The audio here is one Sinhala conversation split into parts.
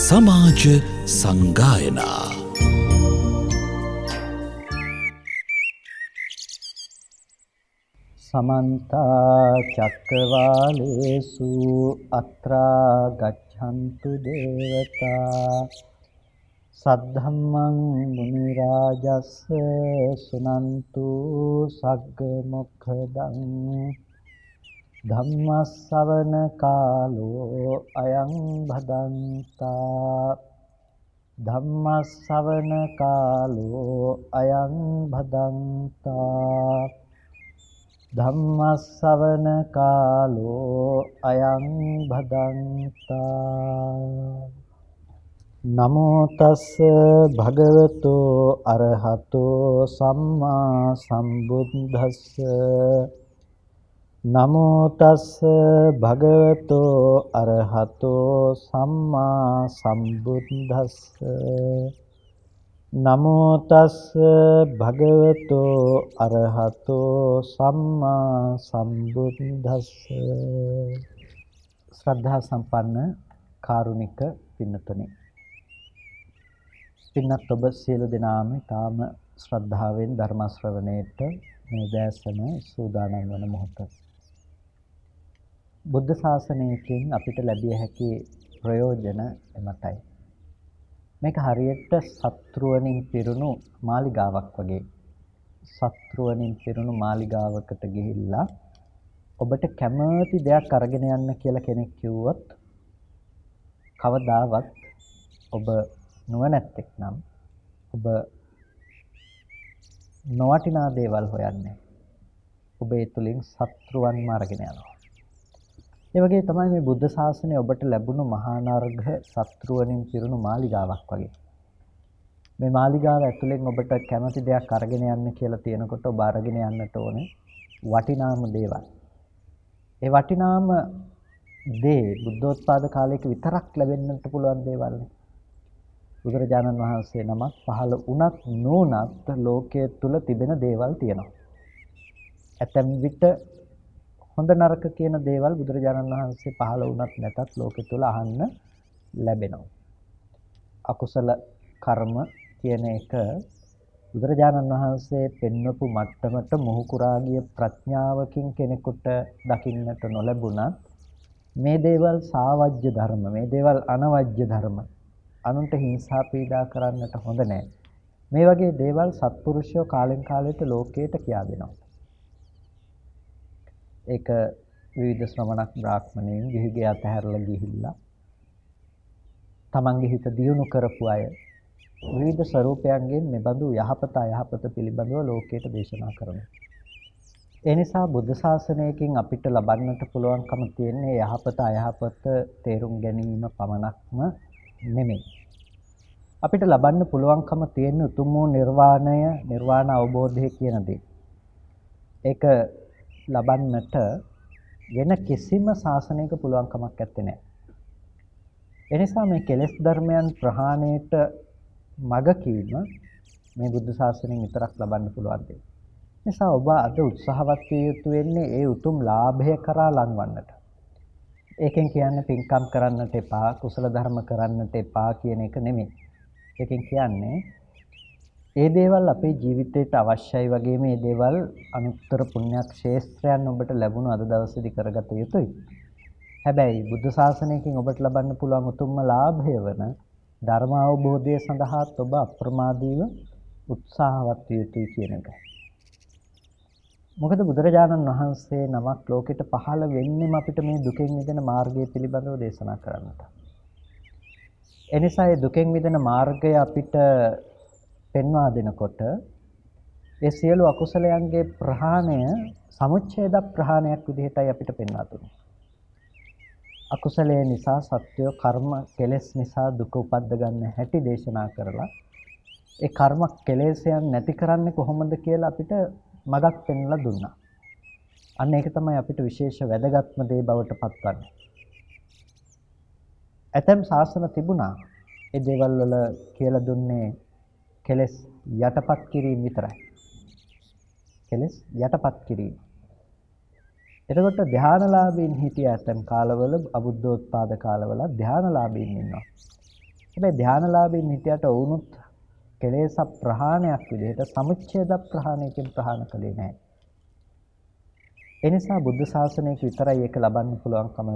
සමාජ සංගායනා समन्त चक्रवालेषु अत्रा गच्छन्तु देवता सद्धम्मं मुनिराजस्य सुनन्तु सग्गमुखदं धम्मश्रवण कालो अयं भदन्ता धम्मश्रवण कालो अयं भदन्ता ධම්මස්සවන කාලෝ අයං භදන්තා නමෝ තස්ස භගවතෝ අරහතෝ සම්මා සම්බුද්දස්ස නමෝ තස්ස භගවතෝ අරහතෝ සම්මා සම්බුද්දස්ස නමෝ තස්ස භගවතෝ අරහතෝ සම්මා සම්බුද්දස්ස ශ්‍රද්ධා සම්පන්න කාරුණික පින්නතුනි පින්නත් ඔබ සියලු දෙනාම තාම ශ්‍රද්ධාවෙන් ධර්ම ශ්‍රවණයට මේ දැසම සූදානම් වන මොහොත බුද්ධ ශාසනයකින් අපිට ලැබිය හැකි ප්‍රයෝජන එමටයි මේක හරියට සත්‍රුවණින් පිරුණු මාලිගාවක් වගේ. සත්‍රුවණින් පිරුණු මාලිගාවකට ගිහිල්ලා ඔබට කැමති දෙයක් අරගෙන යන්න කියලා කෙනෙක් කිව්වොත් කවදාවත් ඔබ නුවණැත්තෙක් නම් ඔබ නොවටිනා දේවල් හොයන්නේ. ඔබ ඒ තුලින් සත්‍රුවන්ම අරගෙන යනවා. ඒ වගේ තමයි මේ බුද්ධ ශාසනය ඔබට ලැබුණු මහා නර්ග සත්‍රුවණින් පිරුණු මාලිගාවක් වගේ. මේ මාලිගාව ඇතුලෙන් ඔබට කැමති දෙයක් අරගෙන යන්න කියලා තියෙනකොට ඔබ අරගෙන යන්නට ඕනේ වටිනාම දේවල්. ඒ වටිනාම දේ බුද්ධෝත්පාද කාලයක විතරක් ලැබෙන්නට පුළුවන් දේවල්. බුදුරජාණන් වහන්සේ නමක් පහළ වුණත් නොවුණත් ලෝකයේ තුල තිබෙන දේවල් තියෙනවා. ඇතැම් විට හොඳ නරක කියන දේවල් බුදුරජාණන් වහන්සේ පහළ වුණත් නැතත් ලෝකෙ තුල අහන්න ලැබෙනවා. අකුසල කර්ම කියන එක බුදුරජාණන් වහන්සේ පෙන්වපු මට්ටමට මොහු කුරා ගිය ප්‍රඥාවකින් කෙනෙකුට දකින්නට නොලැබුණත් මේ දේවල් සාවජ්‍ය ධර්ම, මේ දේවල් අනවජ්‍ය ධර්ම, අනුන්ට හිංසා පීඩා කරන්නට හොඳ නැහැ. මේ වගේ දේවල් සත්පුරුෂයෝ කාලෙන් කාලයට ලෝකයට කියා දෙනවා. ඒක විවිධ ශ්‍රමණක් බ්‍රාහ්මණයන් ගිහිගේ අතහැරලා ගිහිල්ලා තමන්ගේ හිත දියුණු කරපු අය විවිධ ස්වરૂපයන්ගෙන් මෙබඳු යහපත අයහපත පිළිබඳව ලෝකයට දේශනා කරනවා. ඒ නිසා බුද්ධ ශාසනයකින් අපිට ලබන්නට පුළුවන්කම තියෙන්නේ යහපත අයහපත තේරුම් ගැනීම පමණක්ම නෙමෙයි. අපිට ලබන්න පුළුවන්කම තියෙන උතුම් වූ නිර්වාණ අවබෝධය කියන දේ. ඒක ලබන්නට වෙන කිසිම ශාසනයක පුළුවන් කමක් නැත්තේ නෑ. එනිසා මේ කෙලෙස් ධර්මයන් ප්‍රහාණයට මඟ කීම මේ බුද්ධ ශාසනයෙන් විතරක් ලබන්න පුළුවන් දෙයක්. නිසා ඔබ අද උත්සාහවත් විය යුතු වෙන්නේ ඒ උතුම් ලාභය කරා ලංවන්නට. ඒකෙන් කියන්නේ පින්කම් කරන්නට එපා, කුසල ධර්ම කරන්නට එපා කියන එක නෙමෙයි. ඒකෙන් කියන්නේ ඒ දේවල් අපේ ජීවිතයට අවශ්‍යයි වගේ මේ දේවල් අනුත්තර පුණ්‍යක් ශේස්ත්‍රයන් ඔබට ලැබුණු අද දවසේදී කරගත යුතුයි. හැබැයි බුද්ධ ශාසනයකින් ඔබට ලබන්න පුළුවන් උතුම්ම ලාභය වන ධර්ම අවබෝධය සඳහා ඔබ අප්‍රමාදීව උත්සාහවත් විය යුතුයි කියන එක. මොකද බුදුරජාණන් වහන්සේ නමක් ලෝකෙට පහළ වෙන්නේම අපිට මේ දුකෙන් මිදෙන මාර්ගය පිළිබඳව දේශනා කරන්නට. එනිසා මේ දුකෙන් මිදෙන මාර්ගය අපිට පෙන්වා දෙනකොට ඒ සියලු අකුසලයන්ගේ ප්‍රහාණය සමුච්ඡේද ප්‍රහාණයක් විදිහටයි අපිට පෙන්වා දුන්නේ. අකුසලයේ නිසා සත්‍ය කර්ම කෙලෙස් නිසා දුක උපද්ද ගන්න හැටි දේශනා කරලා ඒ කර්ම කෙලෙස්යන් නැති කරන්නේ කොහොමද කියලා අපිට මගක් පෙන්වලා දුන්නා. අන්න ඒක තමයි අපිට විශේෂ වැදගත්ම දේ බවට පත්වන්නේ. ඇතැම් ශාසන තිබුණා ඒ දේවල් වල කියලා දුන්නේ කෙලෙස් යටපත් කිරීම විතරයි. කෙලෙස් යටපත් කිරීම. එතකොට ධානලාභීන් හිටිය ඇතැම් කාලවල අබුද්ධෝත්පාද කාලවල ධානලාභීන් ඉන්නවා. හැබැයි ධානලාභීන් හිටියට වුණුත් කෙලෙස් ප්‍රහාණයක් විදිහට සමුච්ඡේද ප්‍රහාණයකින් ප්‍රහාණ කළේ නැහැ. ඒ නිසා බුද්ධ ශාසනයක විතරයි ඒක ලබන්න පුළුවන්කම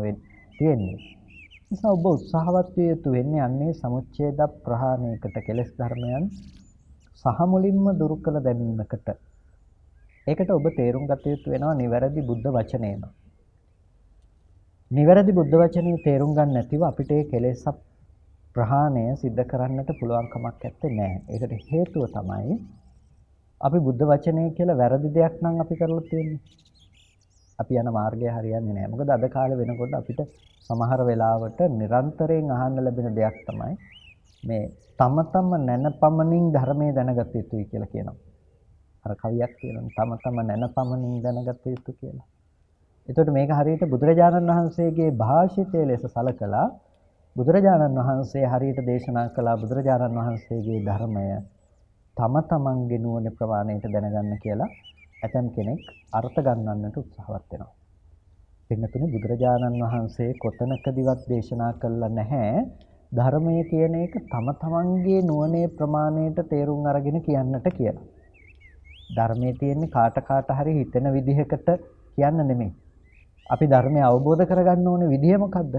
තියෙන්නේ. නිසා ඔබ උත්සාහවත් විය යුතු වෙන්නේ අන්නේ සමුච්ඡේද ප්‍රහාණයකට කෙලෙස් ධර්මයන් සහ මුලින්ම දුරු කළ දැමීමකට. ඒකට ඔබ තේරුම් ගත යුතු වෙනවා නිවැරදි බුද්ධ වචනේම. නිවැරදි බුද්ධ වචනේ තේරුම් ගන්න නැතිව අපිට මේ කෙලෙස් ප්‍රහාණය සිද්ධ කරන්නට පුළුවන් කමක් නැත්තේ නෑ. ඒකට හේතුව තමයි අපි බුද්ධ වචනේ කියලා වැරදි දෙයක් නම් අපි කරලා තියෙන්නේ. අපි යන මාර්ගය හරියන්නේ නැහැ. මොකද අද කාලේ වෙනකොට අපිට සමහර වෙලාවට නිරන්තරයෙන් අහන්න ලැබෙන දෙයක් තමයි මේ තම නැනපමණින් ධර්මයේ දැනගත යුතුයි කියලා කියනවා. අර කවියක් තියෙනවා තම නැනපමණින් දැනගත යුතු කියලා. එතකොට මේක හරියට බුදුරජාණන් වහන්සේගේ භාෂිතය ලෙස සලකලා බුදුරජාණන් වහන්සේ හරියට දේශනා කළා බුදුරජාණන් වහන්සේගේ ධර්මය තම තමන්ගේ නුවණ ප්‍රමාණයට දැනගන්න කියලා ඇතම් කෙනෙක් අර්ථ ගන්නන්නට උත්සාහවත් වෙනවා. පින්නතුනේ බුදුරජාණන් වහන්සේ කොතනකදීවත් දේශනා කළා නැහැ ධර්මයේ කියන එක තම තමන්ගේ නුවණේ ප්‍රමාණයට තේරුම් අරගෙන කියන්නට කියලා. ධර්මයේ තියෙන්නේ කාට හරි හිතෙන විදිහකට කියන්න නෙමෙයි. අපි ධර්මය අවබෝධ කරගන්න ඕනේ විදිය මොකද්ද?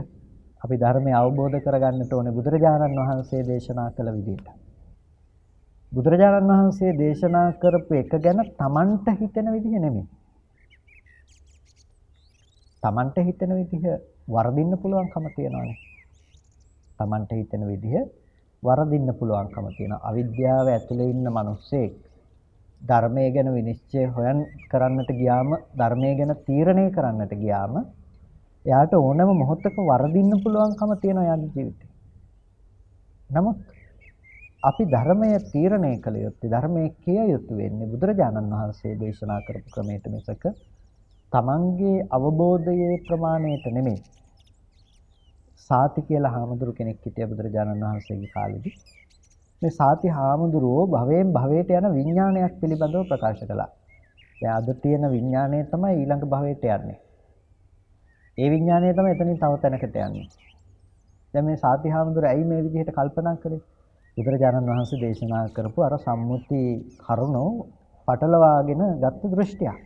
අපි ධර්මය අවබෝධ කරගන්නට ඕනේ බුදුරජාණන් වහන්සේ දේශනා කළ විදිහට. බුදුරජාණන් වහන්සේ දේශනා කරපු එක ගැන තමන්ට හිතෙන විදිහ නෙමෙයි. තමන්ට හිතෙන විදිහ වරදින්න පුළුවන්කම තියෙනවානේ. තමන්ට හිතෙන විදිහ වරදින්න පුළුවන්කම තියෙනවා. අවිද්‍යාව ඇතුලේ ඉන්න මිනිස්සෙක් ධර්මයේ ගැන විනිශ්චය කරන්නට ගියාම ධර්මයේ ගැන තීරණය කරන්නට ගියාම එයාට ඕනම මොහොතක වරදින්න පුළුවන්කම තියෙනවා යාගේ ජීවිතේ. නමුත් අපි ධර්මය තීරණය කළ යුත්තේ ධර්මයේ කිය යුතු වෙන්නේ බුදුරජාණන් වහන්සේ දේශනා කරපු ක්‍රමයට මිසක තමන්ගේ අවබෝධයේ ප්‍රමාණයට නෙමෙයි. සාති කියලා හාමුදුරු කෙනෙක් හිටියා බුදුරජාණන් වහන්සේගේ කාලෙදී. මේ සාති හාමුදුරුවෝ භවයෙන් භවයට යන විඥානයක් පිළිබඳව ප්‍රකාශ කළා. දැන් අද තියෙන විඥානය තමයි ඊළඟ භවයට යන්නේ. ඒ විඥානය තමයි එතනින් තව තැනකට යන්නේ. දැන් මේ සාති හාමුදුරුවෝ ඇයි මේ විදිහට කල්පනා කළේ? බුදුරජාණන් වහන්සේ දේශනා කරපු අර සම්මුති කරුණෝ පටලවාගෙන ගත්ත දෘෂ්ටියක්.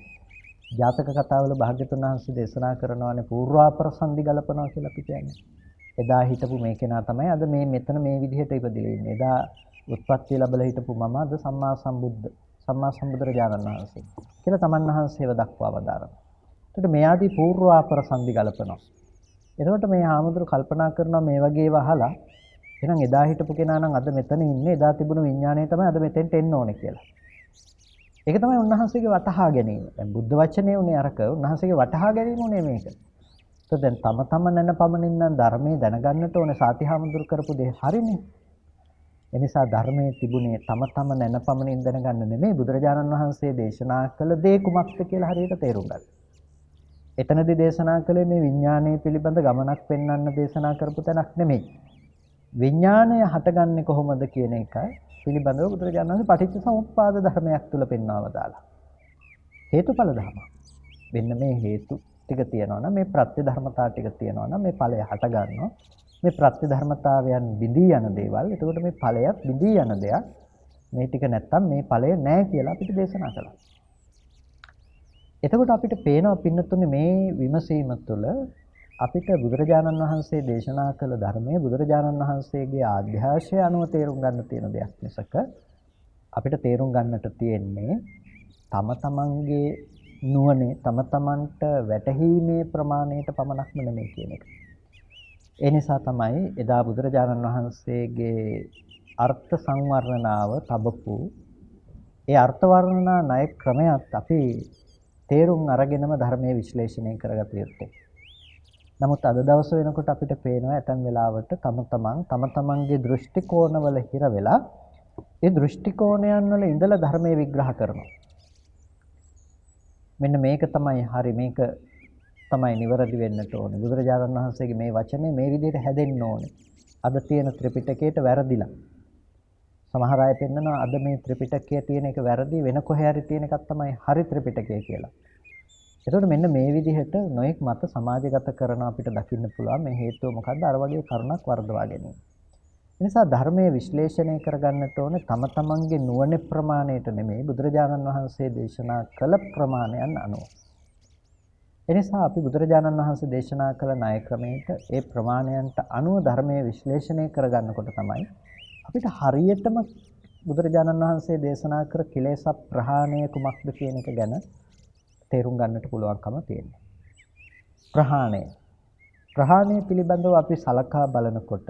ජාතක කතාවල භාග්‍යතුන් වහන්සේ දේශනා කරනවානේ පූර්වාපර සංදි ගලපනවා කියලා අපි කියන්නේ. එදා හිටපු මේ කෙනා තමයි අද මේ මෙතන මේ විදිහට ඉපදිලා ඉන්නේ. එදා උත්පත්ති ලැබලා හිටපු මම අද සම්මා සම්බුදුරජාණන් වහන්සේ කියලා තමන් වහන්සේව දක්වා වදාරනවා. එතකොට මේ ආදී පූර්වාපර සංදි ගලපනවා. එතකොට මේ හාමුදුරු කල්පනා කරනවා මේ වගේ වහලා එහෙනම් එදා හිටපු කෙනා නම් අද මෙතන ඉන්නේ එදා තිබුණු විඥාණය තමයි අද මෙතෙන්ට එන්න ඕනේ කියලා. ඒක තමයි උන්වහන්සේගේ වටහා ගැනීම. දැන් බුද්ධ වචනේ උනේ අරක උන්වහන්සේගේ වටහා ගැනීම උනේ මේක. તો දැන් තම නැන පමණින් නම් ධර්මයේ දැනගන්නට ඕනේ සාතිහාමුදුරු කරපු දේ හරිනේ. ඒ නිසා ධර්මයේ තිබුණේ තම නැන පමණින් දැනගන්න නෙමෙයි බුදුරජාණන් වහන්සේ දේශනා කළ දේ කුමක්ද කියලා හරියට තේරුම් ගන්න. එතනදී දේශනා කළේ මේ විඥානය පිළිබඳ ගමනක් පෙන්වන්න දේශනා කරපු තැනක් නෙමෙයි. විඥානය හටගන්නේ කොහොමද කියන එක පිළිබඳව බුදුරජාණන් වහන්සේ පටිච්චසමුප්පාද ධර්මයක් තුල පෙන්වව දාලා. හේතුඵල ධර්ම. මෙන්න මේ හේතු ටික තියෙනවා නම් මේ ප්‍රත්‍ය ධර්මතා ටික තියෙනවා නම් මේ ඵලය හට ගන්නවා. මේ ප්‍රත්‍ය ධර්මතාවයන් බිඳී යන දේවල්. එතකොට මේ ඵලයත් බිඳී යන දෙයක්. මේ ටික නැත්තම් මේ ඵලය නැහැ කියලා අපිට දේශනා කළා. එතකොට අපිට පේනවා පින්නතුනේ මේ විමසීම තුළ අපිට බුදුරජාණන් වහන්සේ දේශනා කළ ධර්මයේ බුදුරජාණන් වහන්සේගේ ආධ්‍යාශය අනුව තේරුම් ගන්න තියෙන දෙයක් මිසක අපිට තේරුම් ගන්නට තියෙන්නේ තම තමන්ගේ නුවණේ තම තමන්ට වැටහීමේ ප්‍රමාණයට පමණක්ම නෙමෙයි කියන එක. ඒ නිසා තමයි එදා බුදුරජාණන් වහන්සේගේ අර්ථ සංවර්ණනාව තබපු ඒ අර්ථ වර්ණනා ණය ක්‍රමයක් අපි තේරුම් අරගෙනම ධර්මයේ විශ්ලේෂණය කරගත යුත්තේ. නමුත් අද දවස වෙනකොට අපිට පේනවා ඇතන් වෙලාවට තම තමන්ගේ දෘෂ්ටි කෝණවල හිර වෙලා ඒ දෘෂ්ටි කෝණයන් වල ඉඳලා ධර්මයේ විග්‍රහ කරනවා. මෙන්න මේක තමයි හරි මේක තමයි නිවැරදි වෙන්නට ඕනේ. බුදුරජාණන් වහන්සේගේ මේ වචනේ මේ විදිහට හැදෙන්න ඕනේ. අද තියෙන ත්‍රිපිටකයට වැරදිලා. සමහර අය පෙන්නනවා අද මේ ත්‍රිපිටකයේ තියෙන එක වැරදි වෙන කොහේ හරි තියෙන එකක් තමයි හරි ත්‍රිපිටකය කියලා. එතකොට මෙන්න මේ විදිහට නොඑක් මත සමාජගත කරන අපිට දකින්න පුළුවන් මේ හේතුව මොකද්ද අර වගේ කරුණක් වර්ධවා ගැනීම. එනිසා ධර්මයේ විශ්ලේෂණය කරගන්නට ඕනේ තම තමන්ගේ නුවණ ප්‍රමාණයට නෙමෙයි බුදුරජාණන් වහන්සේ දේශනා කළ ප්‍රමාණයන් අනුව. එනිසා අපි බුදුරජාණන් වහන්සේ දේශනා කළ ණය ක්‍රමයට ඒ ප්‍රමාණයන්ට අනුව ධර්මයේ විශ්ලේෂණය කරගන්නකොට තමයි අපිට හරියටම බුදුරජාණන් වහන්සේ දේශනා කර කෙලෙස් ප්‍රහාණය කුමක්ද කියන එක ගැන තේරුම් ගන්නට පුළුවන්කම තියෙනවා. ප්‍රහාණය පිළිබඳව අපි සලකා බලනකොට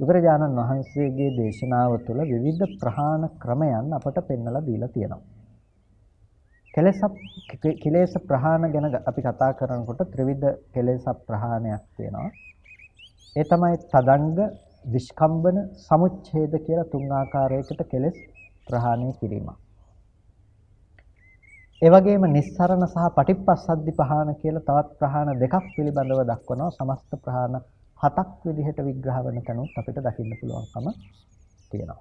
බුදුරජාණන් වහන්සේගේ දේශනාව තුළ විවිධ ප්‍රහාණ ක්‍රමයන් අපට පෙන්වලා දීලා තියෙනවා. කෙලෙස් ප්‍රහාණ ගැන අපි කතා කරනකොට ත්‍රිවිධ කෙලෙස් ප්‍රහාණයක් තියෙනවා. ඒ තමයි තදංග, විස්කම්බන, සමුච්ඡේද කියලා තුන් ආකාරයකට කෙලෙස් ප්‍රහාණය කිරීම. ඒ වගේම නිස්සරණ සහ පටිප්පස්සද්ධි ප්‍රහාණ කියලා තවත් ප්‍රහාණ දෙකක් පිළිබඳව දක්වනවා. සමස්ත ප්‍රහාණ 7ක් විදිහට විග්‍රහ වෙන තැනුත් අපිට දකින්න පුළුවන්කම තියෙනවා.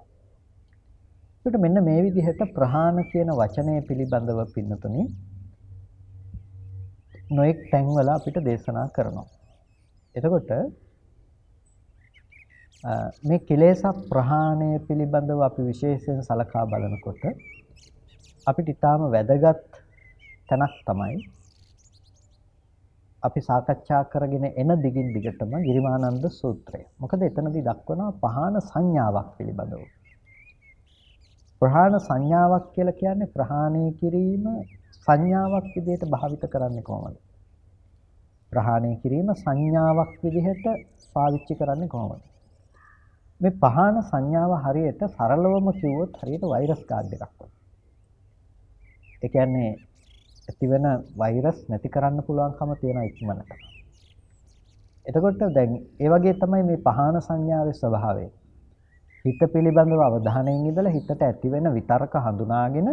ඒකට මෙන්න මේ විදිහට ප්‍රහාණ කියන වචනය පිළිබඳව පින්නතුනි නොඑක් තැන්වල අපිට දේශනා කරනවා. එතකොට මේ කෙලෙස් ප්‍රහාණය පිළිබඳව අපි විශේෂයෙන් සලකා බලනකොට අපිට ඊටාම වැදගත් තැනක් තමයි අපි සාකච්ඡා කරගෙන එන දිගින් දිගටම ගිරිමානන්ද සූත්‍රය. මොකද එතනදී දක්වනවා පහාන සංඥාවක් පිළිබඳව. ප්‍රහාණ සංඥාවක් කියලා කියන්නේ ප්‍රහාණය කිරීම සංඥාවක් විදිහට භාවිත කරන්නේ කොහොමද? ප්‍රහාණය කිරීම සංඥාවක් විදිහට පාවිච්චි කරන්නේ කොහොමද? මේ පහාන සංඥාව හරියට සරලවම කිව්වොත් හරියට වෛරස් කාඩ් එකක් වගේ. ඒ කියන්නේ ඇතිවෙන වෛරස් නැති කරන්න පුළුවන්කම තියෙන ඉක්මනට. එතකොට දැන් ඒ වගේ තමයි මේ පහාන සංඥාවේ ස්වභාවය. හිත පිළිබඳව අවධානයෙන් ඉඳලා හිතට ඇතිවෙන විතර්ක හඳුනාගෙන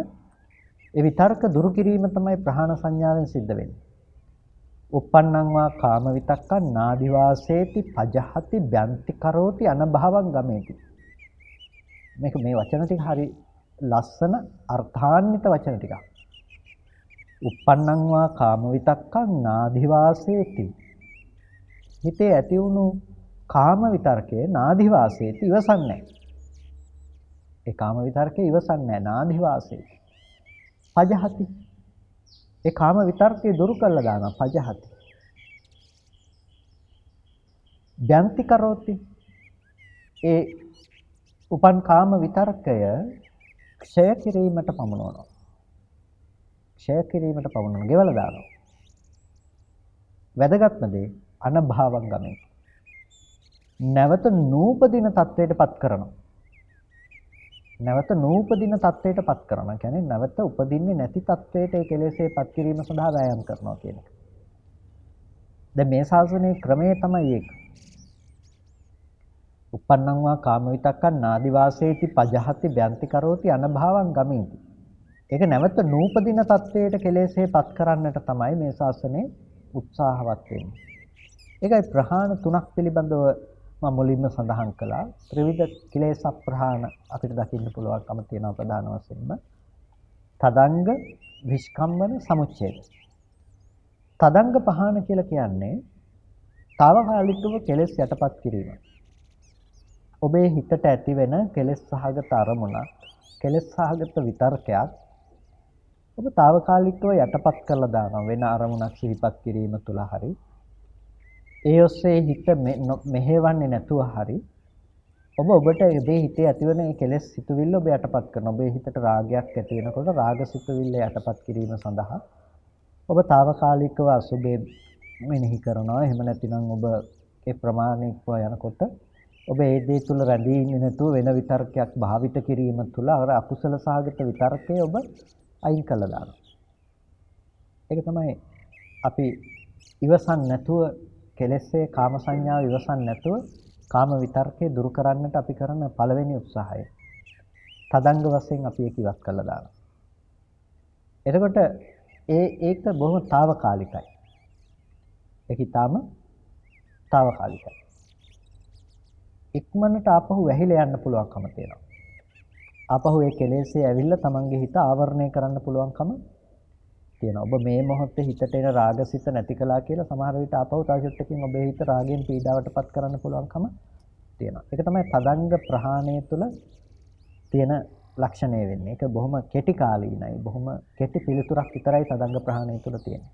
ඒ විතර්ක දුරු කිරීම තමයි ප්‍රහාණ සංඥාවෙන් සිද්ධ වෙන්නේ. uppannං වා කාම විතක්කං නාදිවාසේති පජහති බ්‍යන්ති කරෝති අනභවං ගමේති. මේක මේ වචන ටික හරි ලස්සන අර්ථාන්විත වචන ටිකක්. uppannං වා කාම විතක්කං නාදිවාසේති. හිතේ ඇති වුණු කාම විතර්කයේ නාදිවාසේති ඉවසන්නේ. ඒ කාම විතර්කයේ ඉවසන්නේ නාදිවාසේති. පජහති. ඒ කාම විතර්කේ දුරු කළා දානවා පජහති. බ්‍යන්ති කරෝති. ඒ උපන් කාම විතර්කය ක්ෂය කිරීමට පමුණවනවා. ක්ෂය කිරීමට පමුණවන ගෙවලා දානවා. වැදගත්ම දේ අනභවං ගමේ. නැවත නූපදින තත්වයටපත් කරනවා. නැවත නූපදින තත්වයටපත් කරනවා. කියන්නේ නැවත උපදින්නේ නැති තත්වයට ඒ කෙලෙසේපත් කිරීම සඳහා වෑයම් කරනවා කියන එක. දැන් මේ ශාසනයේ ක්‍රමය තමයි ඒක. uppannං වා කාම විතක්කං නාදිවාසේති පජහති බ්‍යන්ති කරෝති අනභවං ගමේති. ඒක නැවත නූපදින තත්වයට කෙලෙසේපත් කරන්නට තමයි මේ ශාසනයේ උත්සාහවත් වෙන්නේ. ඒකයි ප්‍රහාණ තුනක් පිළිබඳව මම මුලින්ම සඳහන් කළා. ත්‍රිවිධ කෙලෙස් ප්‍රහාණ අපිට දකින්න පුළුවන්කම තියෙනවා ප්‍රධාන වශයෙන්ම. තදංග, විස්කම්බන, සමුච්ඡේද. තදංග පහාණ කියලා කියන්නේ తాවකාලිකව කෙලෙස් යටපත් කිරීම. ඔබේ හිතට ඇතිවෙන කෙලෙස් සහගත අරමුණක්, කෙලෙස් සහගත විතර්කයක් ඔබ తాවකාලිකව යටපත් කරලා දානවා වෙන අරමුණක් සිහිපත් කිරීම තුළ හරි. ඒ ඔස්සේ හිත මෙහෙවන්නේ නැතුව හරි ඔබට ඔබේ හිතේ ඇතිවන මේ කෙලෙස් සිතුවිල්ල ඔබ යටපත් කරනවා. ඔබේ හිතට රාගයක් ඇති වෙනකොට රාග සිතුවිල්ල යටපත් කිරීම සඳහා ඔබ తాවකාලිකව අසුබේ මෙනෙහි කරනවා. එහෙම නැතිනම් ඔබ ඒ ප්‍රමාණිකව යනකොට ඔබ ඒ දේ තුල රැඳී ඉන්නේ නැතුව වෙන විතර්කයක් භාවිත කිරීම තුල අර අකුසල සහගත විතර්කය ඔබ අයින් කළා දානවා. ඒක තමයි අපි ඉවසන් නැතුව කෙලෙස්සේ කාම සංඥාව ඉවසන් නැතුව කාම විතර්කේ දුරු කරන්නට අපි කරන පළවෙනි උත්සාහය. තදංග වශයෙන් අපි ඒක ඉවත් කළා දානවා. එතකොට ඒක බොහොම తాවකාලිකයි. ඒක ඊටාම తాවකාලිකයි. ඉක්මනට ආපහු වැහිලා යන්න පුළුවන්කම තියෙනවා. ආපහු ඒ කෙලෙස්සේ ඇවිල්ලා තමන්ගේ හිත ආවරණය කරන්න පුළුවන්කම තියෙනවා. ඔබ මේ මොහොතේ හිතට එන රාගසිත නැති කළා කියලා සමහර විට ආපහු තව චුට්ටකින් ඔබේ හිත රාගයෙන් පීඩාවටපත් කරන්න පුළුවන්කම තියෙනවා. ඒක තමයි තදංග ප්‍රහාණය තුළ තියෙන ලක්ෂණය වෙන්නේ. ඒක බොහොම කෙටි කාලීනයි. බොහොම කෙටි පිළිතුරක් විතරයි තදංග ප්‍රහාණය තුළ තියෙන්නේ.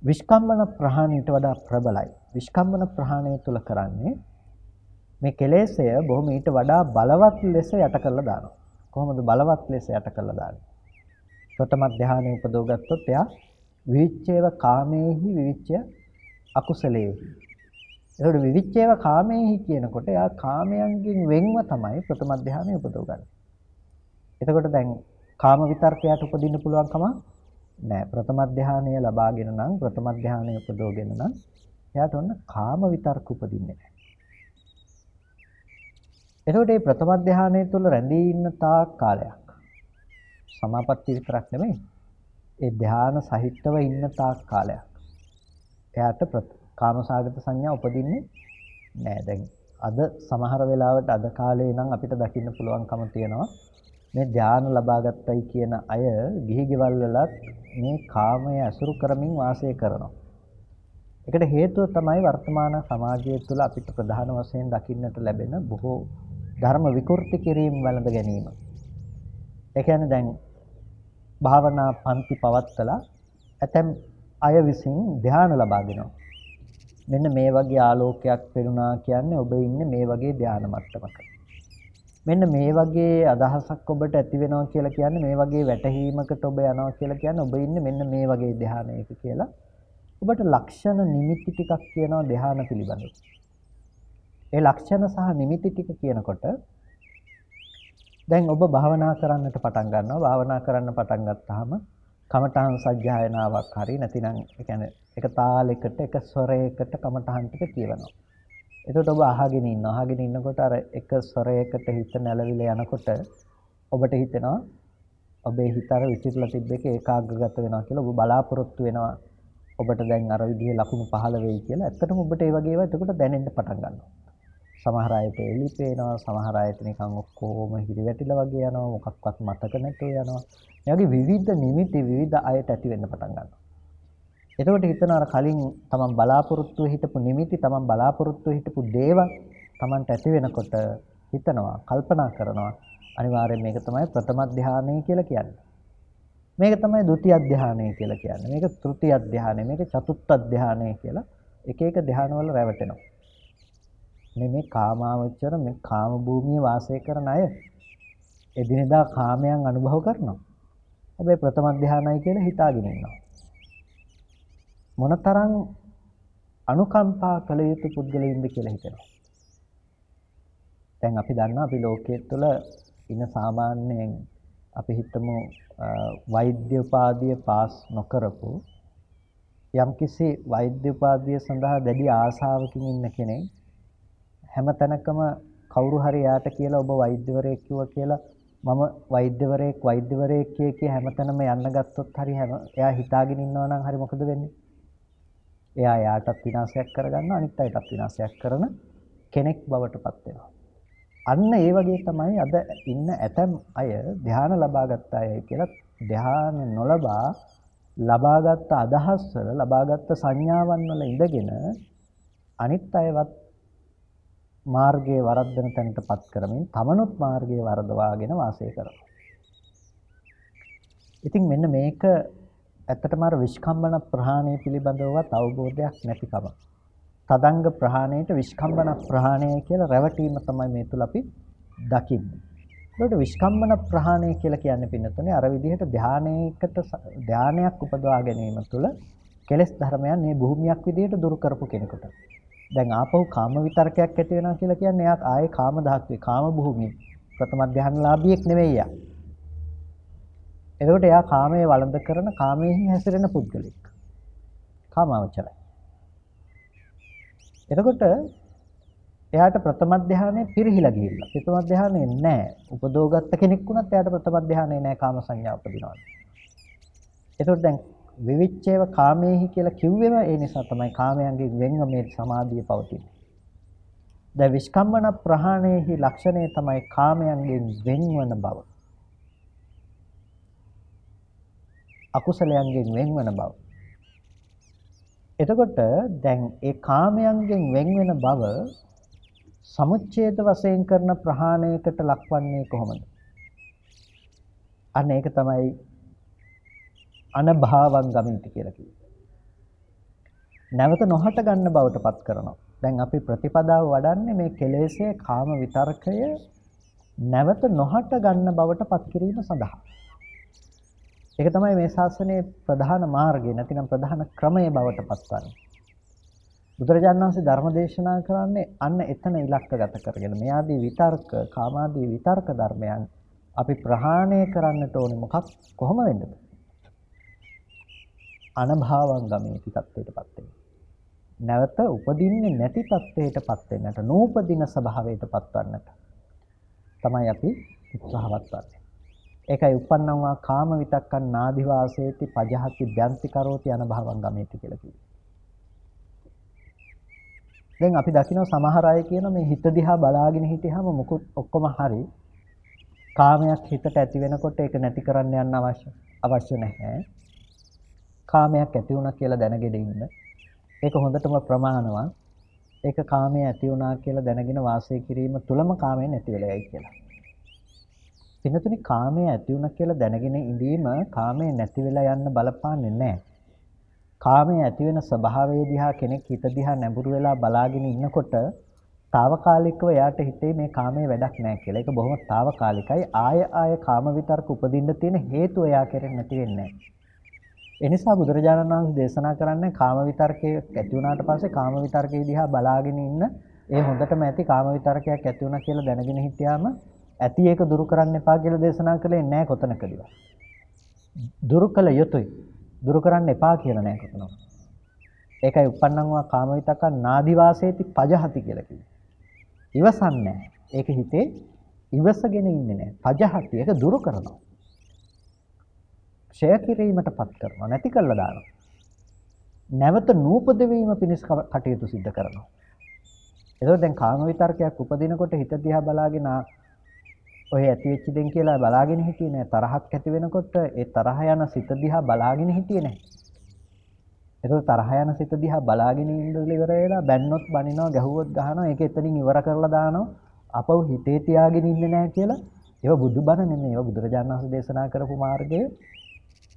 විස්කම්බන ප්‍රහාණයට වඩා ප්‍රබලයි. විස්කම්බන ප්‍රහාණය තුළ කරන්නේ මේ කෙලෙසය බොහොම ඊට වඩා බලවත් ලෙස යට කරලා දානවා. කොහොමද බලවත් ලෙස යට කරලා දාන්නේ? ප්‍රථම ධානය උපදව ගත්තොත් එයා විවිච්ඡේව කාමේහි විවිච්ඡය අකුසලේහි. ඒකට විවිච්ඡේව කාමේහි කියනකොට එයා කාමයන්ගෙන් වෙන්ව තමයි ප්‍රථම ධානය උපදව ගන්න. එතකොට දැන් කාම විතර්කයට උපදින්න පුළුවන් කම නැහැ. ප්‍රථම ධානය ලබාගෙන නම් ප්‍රථම ධානය උපදවගෙන නම් එයාට ඔන්න කාම විතර්ක උපදින්නේ නැහැ. එතකොට මේ ප්‍රථම ධානය තුළ රැඳී ඉන්න තාක් කාලයක් සමාපatti විතරක් නෙමෙයි ඒ ධාන සහිතව ඉන්න තාක් කාලයක් එයාට කාමසාගත සංඥා උපදින්නේ නැහැ. දැන් අද සමහර වෙලාවට අද කාලේ නම් අපිට දකින්න පුළුවන්කම තියෙනවා මේ ධාන ලබා ගත්තයි කියන අය ගිහි ගෙවල් වලත් මේ කාමය අසුරු කරමින් වාසය කරනවා. ඒකට හේතුව තමයි වර්තමාන සමාජය තුළ අපිට ප්‍රධාන වශයෙන් දකින්නට ලැබෙන බොහෝ ධර්ම විකෘති කිරීම වැළඳ ගැනීම. ඒ කියන්නේ දැන් භාවනා පන්ති පවත්කලා ඇතැම් අය විසින් ධ්‍යාන ලබා දෙනවා. මෙන්න මේ වගේ ආලෝකයක් පෙනුණා කියන්නේ ඔබ ඉන්නේ මේ වගේ ධ්‍යාන මට්ටමක. මෙන්න මේ වගේ අදහසක් ඔබට ඇති වෙනවා කියලා කියන්නේ මේ වගේ වැටහීමකට ඔබ යනවා කියලා කියන්නේ ඔබ ඉන්නේ මෙන්න මේ වගේ ධ්‍යානයක කියලා. ඔබට ලක්ෂණ නිමිති ටිකක් කියනවා ධ්‍යාන පිළිබඳව. ඒ ලක්ෂණ සහ නිමිති ටික කියනකොට දැන් ඔබ භාවනා කරන්නට පටන් ගන්නවා. භාවනා කරන්න පටන් ගත්තාම කමඨහං සජ්ජායනාවක් හරි නැතිනම් ඒ කියන්නේ එක තාලයකට එක ස්වරයකට කමඨහං ටික කියවනවා. එතකොට ඔබ අහගෙන ඉන්නවා. අහගෙන ඉන්නකොට අර එක ස්වරයකට හිත නැලවිලා යනකොට ඔබට හිතෙනවා ඔබේ හිත අර විසිරලා තිබ්බ එක ඒකාග්‍රගත වෙනවා කියලා ඔබ බලාපොරොත්තු වෙනවා. ඔබට දැන් අර විදිහේ ලකුණු පහළ වෙයි කියලා. ඇත්තටම ඔබට ඒ වගේ ඒවා එතකොට දැනෙන්න පටන් ගන්නවා. සමහර අයට එලි පේනවා, සමහර අයට නිකන් ඔක්කොම හිරිවැටිලා වගේ යනවා, මොකක්වත් මතක නැතුව යනවා. මේ වගේ විවිධ නිමිති විවිධ අයට ඇති වෙන්න පටන් ගන්නවා. එතකොට හිතනවා අර කලින් තමන් බලාපොරොත්තු හිටපු නිමිති, තමන් බලාපොරොත්තු හිටපු දේවල් තමන්ට ඇති වෙනකොට හිතනවා, කල්පනා කරනවා අනිවාර්යෙන් මේක තමයි ප්‍රථම ධානය කියලා කියන්නේ. මේක තමයි ဒုတိ ය ධානය කියලා කියන්නේ. මේක තෘතිය ධානය, මේක චතුත්ථ ධානය කියලා එක එක ධානවල රැවටෙනවා. මේ කාමාවචර මේ කාම භූමියේ වාසය කරන අය එදිනෙදා කාමයන් අනුභව කරනවා. හැබැයි ප්‍රථම ධානයයි කියලා හිතාගෙන ඉන්නවා. මොනතරම් අනුකම්පා කළ යුතු පුද්ගලයින්ද කියලා හිතෙනවා. දැන් අපි දන්නවා අපි ලෝකයේ තුල ඉන්න සාමාන්‍යයෙන් අපි හිතමු වෛද්‍ය උපාධිය පාස් නොකරපු යම්කිසි වෛද්‍ය උපාධිය සඳහා දැඩි ආසාවකින් ඉන්න කෙනෙක් හැම තැනකම කවුරු හරි යාට කියලා ඔබ වෛද්‍යවරයෙක් කිව්වා කියලා මම වෛද්‍යවරයෙක් කිය හැම තැනම යන්න ගත්තොත් හරි එයා හිතාගෙන ඉන්නවා නම් හරි මොකද වෙන්නේ? එයා යාටත් විනාශයක් කරගන්නවා අනිත් අයටත් විනාශයක් කරන කෙනෙක් බවට පත් වෙනවා. අන්න ඒ වගේ තමයි අද ඉන්න ඇතම් අය ධ්‍යාන ලබාගත් අය කියලා ධ්‍යාන නොලබා ලබාගත් අදහස් වල ලබාගත් සංඥාවන් වල ඉඳගෙන අනිත් අයවත් මාර්ගයේ වරද්දන තැනටපත් කරමින් තමනුත් මාර්ගයේ වරදවාගෙන වාසය කරනවා. ඉතින් මෙන්න මේක ඇත්තටම අර විස්කම්බන ප්‍රහාණය පිළිබඳවවත් අවබෝධයක් නැතිකම. තදංග ප්‍රහාණයට විස්කම්බන ප්‍රහාණය කියලා රැවටීම තමයි මේ තුල අපි දකින්නේ. ඒකට විස්කම්බන ප්‍රහාණය කියලා කියන්නේ පින්නතුනේ අර විදිහට ධානයක් උපදවා ගැනීම තුළ කෙලෙස් ධර්මයන් මේ භූමියක් විදිහට දුරු කරපු කෙනෙකුට. දැන් ආපහු කාම විතරකයක් ඇති වෙනවා කියලා කියන්නේ එයා ආයේ කාම ධාතුවේ කාම භූමියේ ප්‍රථම ධානලාභියෙක් නෙවෙයි යා. එතකොට එයා කාමයේ වළඳ කරන කාමයේ හැසිරෙන පුද්ගලෙක්. කාමාවචරයි. එතකොට එයාට ප්‍රථම ධානය පිරිහිලා ගිහිල්ලා. ප්‍රථම ධානය නැහැ. උපදෝගත්ත කෙනෙක් වුණත් එයාට ප්‍රථම ධානය නැහැ කාම සංඥා උපදිනවා. එතකොට දැන් විවිච්ඡේව කාමේහි කියලා කිව්වෙම ඒ නිසා තමයි කාමයන්ගෙන් වෙන්ව මේ සමාධිය පවතින්නේ. දැන් විස්කම්බන ප්‍රහාණයෙහි ලක්ෂණය තමයි කාමයන්ගෙන් වෙන්වන බව. අකුසලයන්ගෙන් වෙන්වන බව. එතකොට දැන් ඒ කාමයන්ගෙන් වෙන්වෙන බව සමුච්ඡේද වශයෙන් කරන ප්‍රහාණයකට ලක්වන්නේ කොහොමද? අන්න ඒක තමයි අනභාවං ගමිති කියලා කිව්වේ. නැවත නොහට ගන්න බවට පත් කරනවා. දැන් අපි ප්‍රතිපදාව වඩන්නේ මේ කෙලෙස්යේ කාම විතර්කය නැවත නොහට ගන්න බවට පත් කිරීම සඳහා. ඒක තමයි මේ ශාසනයේ ප්‍රධාන මාර්ගය නැතිනම් ප්‍රධාන ක්‍රමය බවට පත්වන්නේ. බුදුරජාණන් වහන්සේ ධර්ම දේශනා කරන්නේ අන්න එතන ඉලක්කගත කරගෙන මේ ආදී විතර්ක, කාමාදී විතර්ක ධර්මයන් අපි ප්‍රහාණය කරන්නට ඕනේ මොකක් කොහොම වෙන්නද? අනභාවං ගමේති තත්ත්වයටපත් වෙන්න. නැවත උපදින්නේ නැති තත්ත්වයටපත් වෙන්නට, නූපදින ස්වභාවයටපත් වන්නට තමයි අපි උත්සාහවත් වෙන්නේ. ඒකයි uppannam va කාම විතක්කන් නාදි වාසේති පජහති බ්‍යන්ති කරෝති අනභවං ගමේති කියලා කිව්වේ. දැන් අපි දකිනවා සමහර අය කියන මේ හිත දිහා බලාගෙන හිටියාම මොකුත් ඔක්කොම හරි. කාමයක් හිතට ඇති වෙනකොට ඒක නැති කරන්න යන්න අවශ්‍ය නැහැ. කාමයක් ඇති වුණා කියලා දැනගෙන ඉන්න. ඒක හොඳටම ප්‍රමාණවත්. ඒක කාමයේ ඇති වුණා කියලා දැනගෙන වාසය කිරීම තුලම කාමය නැති වෙලා යයි කියලා. පින්නතුනි කාමයේ ඇති වුණා කියලා දැනගෙන ඉඳීම කාමයේ නැති වෙලා යන්න බලපාන්නේ නැහැ. කාමයේ ඇති වෙන ස්වභාවය දිහා කෙනෙක් හිත දිහා නැඹුරු වෙලා බලාගෙන ඉන්නකොට తాවකාලිකව එයාට හිතේ මේ කාමයේ වැඩක් නැහැ කියලා. ඒක බොහොම తాවකාලිකයි. ආය කාම විතර්ක උපදින්න තියෙන හේතුව එයා කෙරෙන්නේ නැති වෙන්නේ නැහැ. ඒ නිසා බුදුරජාණන් වහන්සේ දේශනා කරන්නේ කාම විතර්කයේ ඇති වුණාට පස්සේ කාම විතර්කයේ දිහා බලාගෙන ඉන්න ඒ හොඳටම ඇති කාම විතර්කයක් ඇති වුණා කියලා දැනගෙන හිටියාම ඇති ඒක දුරු කරන්න එපා කියලා දේශනා කළේ නැහැ කොතනකදීවත්. දුරු කළ යුතුයි. දුරු කරන්න එපා කියලා නැහැ කොතනම. ඒකයි uppannam va කාම විතක්කන් නාදි වාසේති පජහති කියලා කිව්වේ. ඉවසන්නේ නැහැ. ඒක හිතේ ඉවසගෙන ඉන්නේ නැහැ. පජහති ඒක දුරු කරනවා. ක්ෂය කිරීමටපත් කරනවා නැති කරලා දානවා. නැවත නූපද වීම පිණිස කටයුතු සිදු කරනවා. ඒකෝ දැන් කාම විතර්කයක් උපදිනකොට හිත දිහා බලාගෙන ඔය ඇති වෙච්ච දෙන් කියලා බලාගෙන හිටියේ නෑ. තරහක් ඇති වෙනකොට ඒ තරහ යන සිත දිහා බලාගෙන හිටියේ නෑ. ඒකෝ තරහ යන සිත දිහා බලාගෙන ඉඳලා ඉවර වෙලා බැන්නොත් බනිනවා, ගැහුවොත් ගහනවා, ඒක එතනින් ඉවර කරලා දානවා. අපව හිතේ තියාගෙන ඉන්නේ නෑ කියලා. ඒව බුදුබණ නෙමෙයි. ඒව බුදුරජාණන් වහන්සේ දේශනා කරපු මාර්ගයේ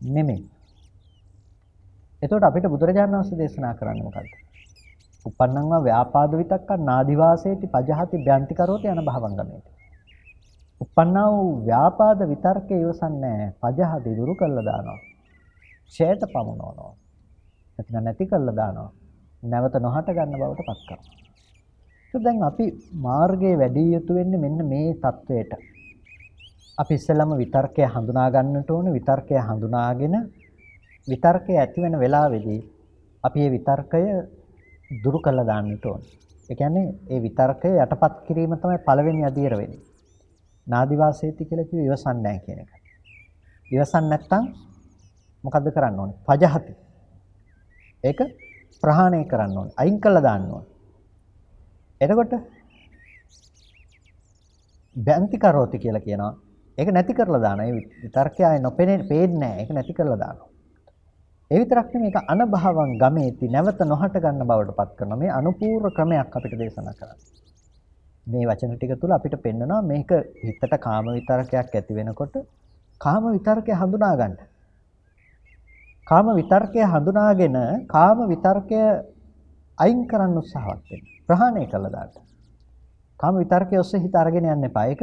නෙමෙයි. එතකොට අපිට බුදුරජාණන් වහන්සේ දේශනා කරන්නේ මොකද්ද? uppannam va ව්‍යාපාද විතක්කන් නාදි වාසේති පජහති බ්‍යන්ති කරෝති අනභවං ගමේති. uppannā වූ ව්‍යාපාද විතර්කේ ඉවසන්නේ පජහති දුරු කළා දානවා. ඡේත පමුණවනවා. නැත්නම් නැති කළා දානවා. නැවත නොහට ගන්න බවට පත් කරනවා. ඒක දැන් අපි මාර්ගයේ වැඩි යුතු වෙන්නේ මෙන්න මේ தത്വයට. අපි ඉස්සෙල්ලාම විතර්කය හඳුනා ගන්නට ඕනේ. විතර්කය හඳුනාගෙන විතර්කය ඇති වෙන වෙලාවේදී අපි මේ විතර්කය දුරු කළා දාන්නට ඕනේ. ඒ කියන්නේ මේ විතර්කය යටපත් කිරීම තමයි පළවෙනි අදියර වෙන්නේ. නාදි වාසේති කියලා කිව්ව ඉවසන්නේ නැහැ කියන එක. ඉවසන්නේ නැත්නම් මොකද්ද කරන්න ඕනේ? පජහති. ඒක ප්‍රහාණය කරන්න ඕනේ. අයින් කළා දාන්න ඕනේ. එතකොට බැන්ති කරෝති කියලා කියනවා. ඒක නැති කරලා දානවා. ඒ විතර්කය ආයේ පේන්නේ නැහැ. ඒක නැති කරලා දානවා. ඒ විතරක් නෙමෙයි ඒක අනභවං ගමේති නැවත නොහට ගන්න බවට පත් කරනවා. මේ අනුපූර්ව ක්‍රමයක් අපිට දේශනා කරන්නේ. මේ වචන ටික තුල අපිට පෙන්නනවා මේක හිතට කාම විතරකයක් ඇති වෙනකොට කාම විතරකය හඳුනා ගන්න. කාම විතරකය හඳුනාගෙන කාම විතරකය අයින් කරන්න උත්සාහවත් වෙන්න. ප්‍රහාණය කළා දාන්න. කාම විතරකයේ ඔස්සේ හිත අරගෙන යන්න එපා. ඒක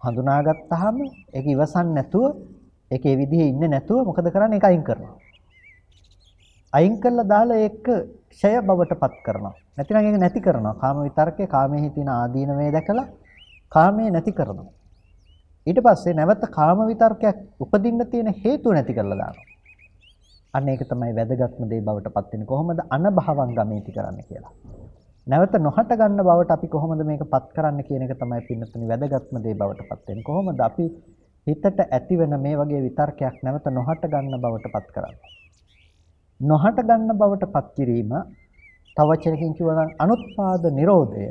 හඳුනාගත්තාම ඒක ඉවසන්නේ නැතුව ඒක ඒ විදිහේ ඉන්නේ නැතුව මොකද කරන්නේ? ඒක අයින් කරනවා. අයින් කළා දාලා ඒක ක්ෂය බවටපත් කරනවා. නැතිනම් ඒක නැති කරනවා. කාම විතරකේ කාමයේ තියෙන ආදීනවේ දැකලා කාමයේ නැති කරනවා. ඊට පස්සේ නැවත කාම විතරකයක් උපදින්න තියෙන හේතුව නැති කරලා දානවා. අන්න ඒක තමයි වැදගත්ම දේ බවටපත් වෙන්නේ. කොහොමද අනභවං ගමේති කරන්න කියලා. නැවත නොහට ගන්න බවට අපි කොහොමද මේකපත් කරන්න කියන එක තමයි පින්නතුනි වැදගත්ම දේ බවටපත් වෙන්නේ. කොහොමද අපි හිතට ඇතිවෙන මේ වගේ විතර්කයක් නැවත නොහට ගන්න බවටපත් කරන්නේ? නොහට ගන්න බවට පත් කිරීම තව වචනකින් කියනවා නම් අනුත්පාද නිරෝධය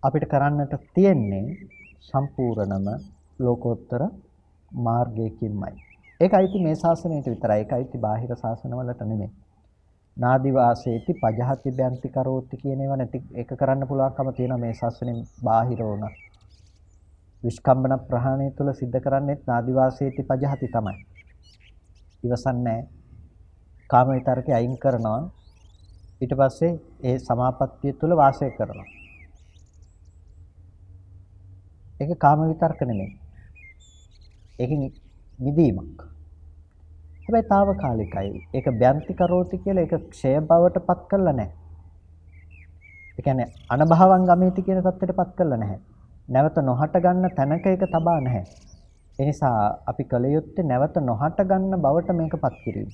අපිට කරන්නට තියෙන්නේ සම්පූර්ණම ලෝකෝත්තර මාර්ගයකින්මයි. ඒකයි මේ ශාසනයට විතරයි. ඒකයි බාහිර ශාසනවලට නෙමෙයි. නාදි වාසේති පජහති බ්‍යන්ති කරෝති කියන ඒවා නැති ඒක කරන්න පුළුවන්කම තියෙනවා මේ ශාස්ත්‍රයෙන් බාහිර වුණා. විස්කම්බන ප්‍රහාණය තුළ සිද්ධ කරන්නේ නාදි වාසේති පජහති තමයි. ඉවසන්නේ කාම විතරකේ අයින් කරනවා. ඊට පස්සේ ඒ සමාපත්තිය තුළ වාසය කරනවා. ඒක කාම විතර්ක නෙමෙයි. ඒකෙන් මිදීමක්. හැබැයි తాවකාලිකයි. ඒක බ්‍යන්ති කරෝති කියලා ඒක ක්ෂය බවට පත් කරලා නැහැ. ඒ කියන්නේ අනභවං ගමේති කියන தත්ත්වයටපත් කරලා නැහැ. නැවත නොහට ගන්න තැනක ඒක තබා නැහැ. ඒ නිසා අපි කල යුත්තේ නැවත නොහට ගන්න බවට මේකපත් කිරීම.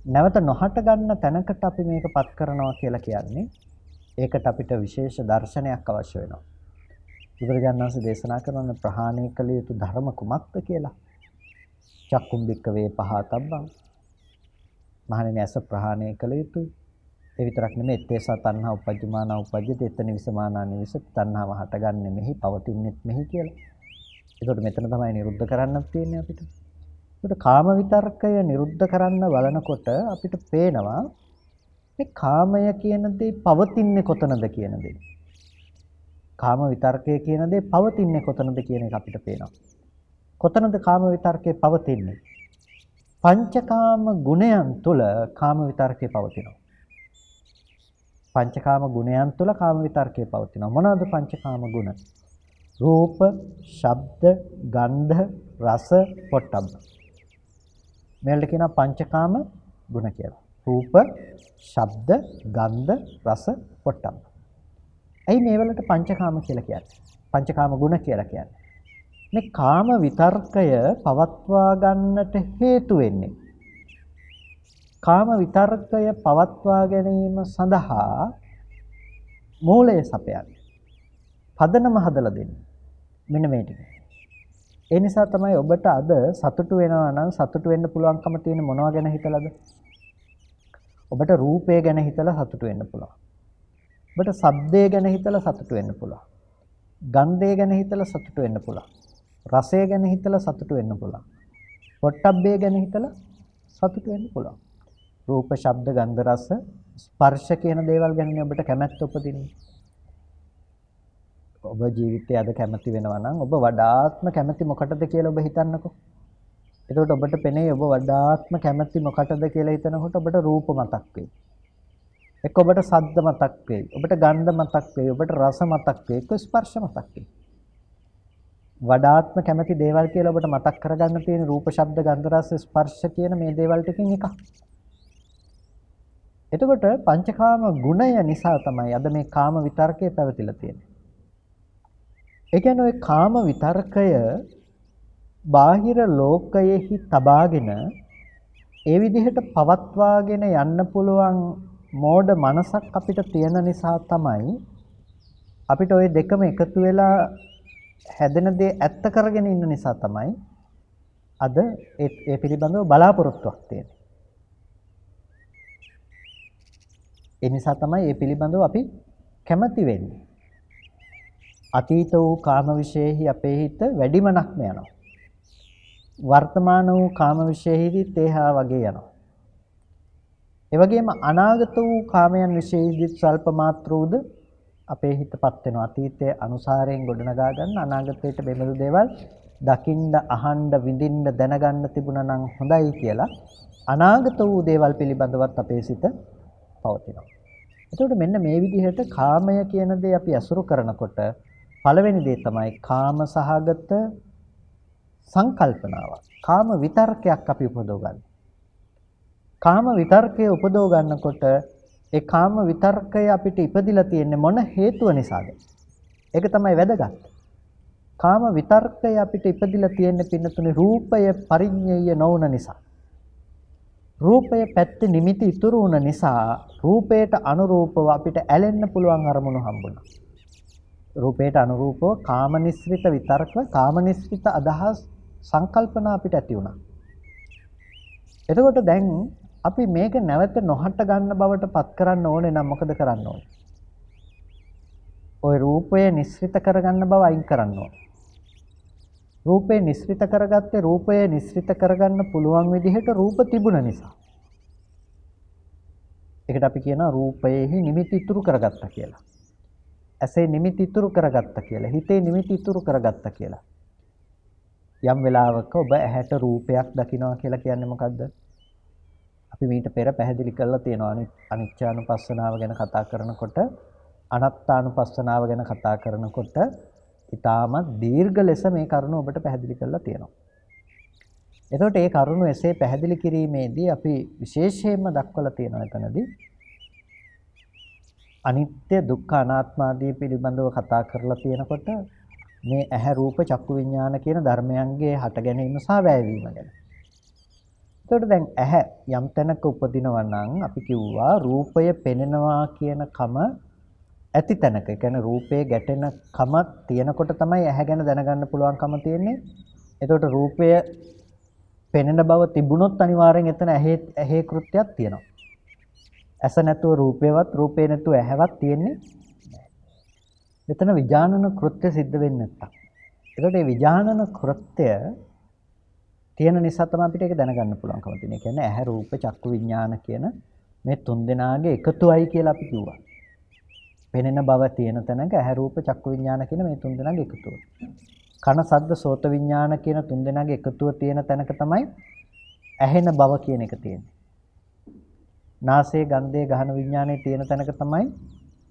නැවත නොහට ගන්න තැනකට අපි මේකපත් කරනවා කියලා කියන්නේ ඒකට අපිට විශේෂ දර්ශනයක් අවශ්‍ය වෙනවා. බුදුරජාණන් වහන්සේ දේශනා කරන ප්‍රහාණය කළ යුතු ධර්ම කුමක්ද කියලා. චක්කුම්බික්ක වේ පහතබ්බං. මහණෙනි ඇස ප්‍රහාණය කළ යුතුයි. ඒ විතරක් නෙමෙයි තේසා තණ්හා උපජ්ජමාන උපජ්ජති එතන විසමානා නිවිස තණ්හාව හටගන්නේ මෙහි පවතින්නෙත් මෙහි කියලා. ඒකට මෙතන තමයි නිරුද්ධ කරන්නත් තියෙන්නේ අපිට. ඒකට කාම විතර්කය නිරුද්ධ කරන්න බලනකොට අපිට පේනවා මේ කාමය කියන දේ පවතින්නේ කොතනද කියන දේ. කාම විතර්කය කියන දේ පවතින්නේ කොතනද කියන එක අපිට පේනවා. කොතනද කාම විතර්කේ පවතින්නේ? පංචකාම ගුණයන් තුල කාම විතර්කේ පවතිනවා. පංචකාම ගුණයන් තුල කාම විතර්කේ පවතිනවා. මොනවාද පංචකාම ගුණ? රූප, ශබ්ද, ගන්ධ, රස, පොට්ටබ්බ. මේකට කියනවා පංචකාම ගුණ කියලා. රූප, ශබ්ද, ගන්ධ, රස, පොට්ටබ්බ. ඇයි මේ වලට පංචකාම කියලා කියන්නේ? පංචකාම ගුණ කියලා කියන්නේ. මේ කාම විතර්කය පවත්වා ගන්නට හේතු වෙන්නේ. කාම විතර්කය පවත්වා ගැනීම සඳහා මූලය සපයන්නේ. පදනම හදලා දෙන්නේ. මෙන්න මේ ටික. ඒ නිසා තමයි ඔබට අද සතුටු වෙනවා නම් සතුටු වෙන්න පුළුවන්කම තියෙන මොනවා ගැන හිතලාද? ඔබට රූපය ගැන හිතලා සතුටු වෙන්න පුළුවන්. ඔබට ශබ්දය ගැන හිතලා සතුටු වෙන්න පුළුවන්. ගන්ධය ගැන හිතලා සතුටු වෙන්න පුළුවන්. රසය ගැන හිතලා සතුටු වෙන්න පුළුවන්. පොට්ටබ්බය ගැන හිතලා සතුටු වෙන්න පුළුවන්. රූප, ශබ්ද, ගන්ධ, රස, ස්පර්ශ කියන දේවල් ගැන ඔබට කැමැත්ත උපදින්නේ. ඔබ ජීවිතයේ අද කැමති වෙනවා නම් ඔබ වඩාත්ම කැමති මොකටද කියලා ඔබ හිතන්නකෝ. එතකොට ඔබට පෙනේ ඔබ වඩාත්ම කැමති මොකටද කියලා හිතනකොට ඔබට රූප මතක් වෙයි. එක්ක ඔබට ශබ්ද මතක් වෙයි. ඔබට ගන්ධ මතක් වෙයි. ඔබට රස මතක් වෙයි. එක්ක ස්පර්ශ මතක් වෙයි. වඩාත්ම කැමති දේවල් කියලා ඔබට මතක් කරගන්න තියෙන රූප, ශබ්ද, ගන්ධ, රස, ස්පර්ශ කියන මේ දේවල් ටිකෙන් එකක්. එතකොට පංචකාම ගුණය නිසා තමයි අද මේ කාම විතර්කය පැවතිලා තියෙන්නේ. ඒ කියන්නේ ওই කාම විතර්කය බාහිර ලෝකයෙහි තබාගෙන ඒ විදිහට පවත්වාගෙන යන්න පුළුවන් මෝඩ මනසක් අපිට තියෙන නිසා තමයි අපිට ওই දෙකම එකතු වෙලා හැදෙන දේ ඇත්ත කරගෙන ඉන්න නිසා තමයි අද ඒ පිළිබඳව බලාපොරොත්තුවක් තියෙන්නේ. ඒ නිසා තමයි මේ පිළිබඳව අපි කැමති වෙන්නේ. අතීත වූ කාම විශේෂෙහි අපේ හිත වැඩිමනක්ම යනවා. වර්තමාන වූ කාම විශේෂෙහි තේහා වගේ යනවා. ඒ වගේම අනාගත වූ කාමයන් විශේෂෙහි ස්වල්ප මාත්‍රූද අපේ හිතපත් වෙනවා. අතීතයේ අනුසාරයෙන් ගොඩනගා ගන්න අනාගතයට බෙමළු දේවල් දකින්න, අහන්න, විඳින්න, දැනගන්න තිබුණා නම් හොඳයි කියලා අනාගත වූ දේවල් පිළිබඳවත් අපේ සිත පවතිනවා. එතකොට මෙන්න මේ විදිහට කාමය කියන දේ අපි අසුරු කරනකොට පළවෙනි දේ තමයි කාම සහගත සංකල්පනාවක්. කාම විතර්කයක් අපි උපදව ගන්න. කාම විතර්කය උපදව ගන්නකොට ඒ කාම විතර්කය අපිට ඉපදිලා තියෙන්නේ මොන හේතුව නිසාද? ඒක තමයි වැදගත්. කාම විතර්කය අපිට ඉපදිලා තියෙන්නේ පින්නතුනේ රූපය පරිඤ්ඤය නොවුන නිසා. රූපය පැත්තේ නිමිති ඉතුරු වුණ නිසා රූපයට අනුරූපව අපිට ඇලෙන්න පුළුවන් අරමුණු හම්බුණා. රූපයට අනුරූපව කාමනිස්ෘත විතර්ක, කාමනිස්ෘත අදහස්, සංකල්පනා අපිට ඇති වුණා. එතකොට දැන් අපි මේක නැවත නොහට ගන්න බවට පත් කරන්න ඕනේ නම් මොකද කරන්න ඕනේ? ওই රූපය නිස්ෘත කරගන්න බව අයින් කරන්න ඕනේ. රූපේ නිස්ෘත කරගත්තේ රූපය නිස්ෘත කරගන්න පුළුවන් විදිහට රූප තිබුණ නිසා. ඒකට අපි කියනවා රූපයේහි නිමිති ඉතුරු කරගත්තා කියලා. ඇසේ නිමිති ඉතුරු කරගත්තා කියලා. හිතේ නිමිති ඉතුරු කරගත්තා කියලා. යම් වෙලාවක ඔබ ඇහැට රූපයක් දකිනවා කියලා කියන්නේ මොකද්ද? අපි මීට පෙර පැහැදිලි කරලා තියෙනවා අනිච්චානුපස්සනාව ගැන කතා කරනකොට අනාත්තානුපස්සනාව ගැන කතා කරනකොට ඊටමත් දීර්ඝ ලෙස මේ කරුණ ඔබට පැහැදිලි කරලා තියෙනවා. එතකොට මේ කරුණ එසේ පැහැදිලි කිරීමේදී අපි විශේෂයෙන්ම දක්වලා තියෙනවා එතනදී අනිත්‍ය දුක්ඛ අනාත්ම ආදී පිළිබඳව කතා කරලා තියෙනකොට මේ ඇහැ රූප චක්කු විඥාන කියන ධර්මයන්ගේ හට ගැනීම සහ වැයවීම ගැන. එතකොට දැන් ඇහැ යම් තැනක උපදිනවා නම් අපි කිව්වා රූපය පෙනෙනවා කියන කම ඇති තැනක. ඒ කියන්නේ රූපේ ගැටෙන කම තියෙනකොට තමයි ඇහැ ගැන දැනගන්න පුළුවන්කම තියෙන්නේ. එතකොට රූපය පෙනෙන බව තිබුණොත් අනිවාර්යෙන් එතන ඇහි කෘත්‍යයක් තියෙනවා. ඇස නැතුව රූපේවත් රූපේ නැතුව ඇහැවත් තියෙන්නේ නැහැ. එතන විඥානන කෘත්‍ය සිද්ධ වෙන්නේ නැත්තම්. එතකොට මේ විඥානන කෘත්‍ය තියෙන නිසා තමයි අපිට ඒක දැනගන්න පුළුවන්කම තියෙන්නේ. ඒ කියන්නේ ඇහැ රූප චක්කු විඥාන කියන මේ තුන් දෙනාගේ එකතුවයි කියලා අපි කිව්වා. පෙනෙන බව තියෙන තැනක ඇහැ රූප චක්කු විඥාන කියන මේ තුන් දෙනාගේ එකතුව. කන සද්ද සෝත විඥාන කියන තුන් දෙනාගේ එකතුව තියෙන තැනක තමයි ඇහෙන බව කියන එක තියෙන්නේ. නාසයේ ගන්ධයේ ගහන විඥානයේ තියෙන තැනක තමයි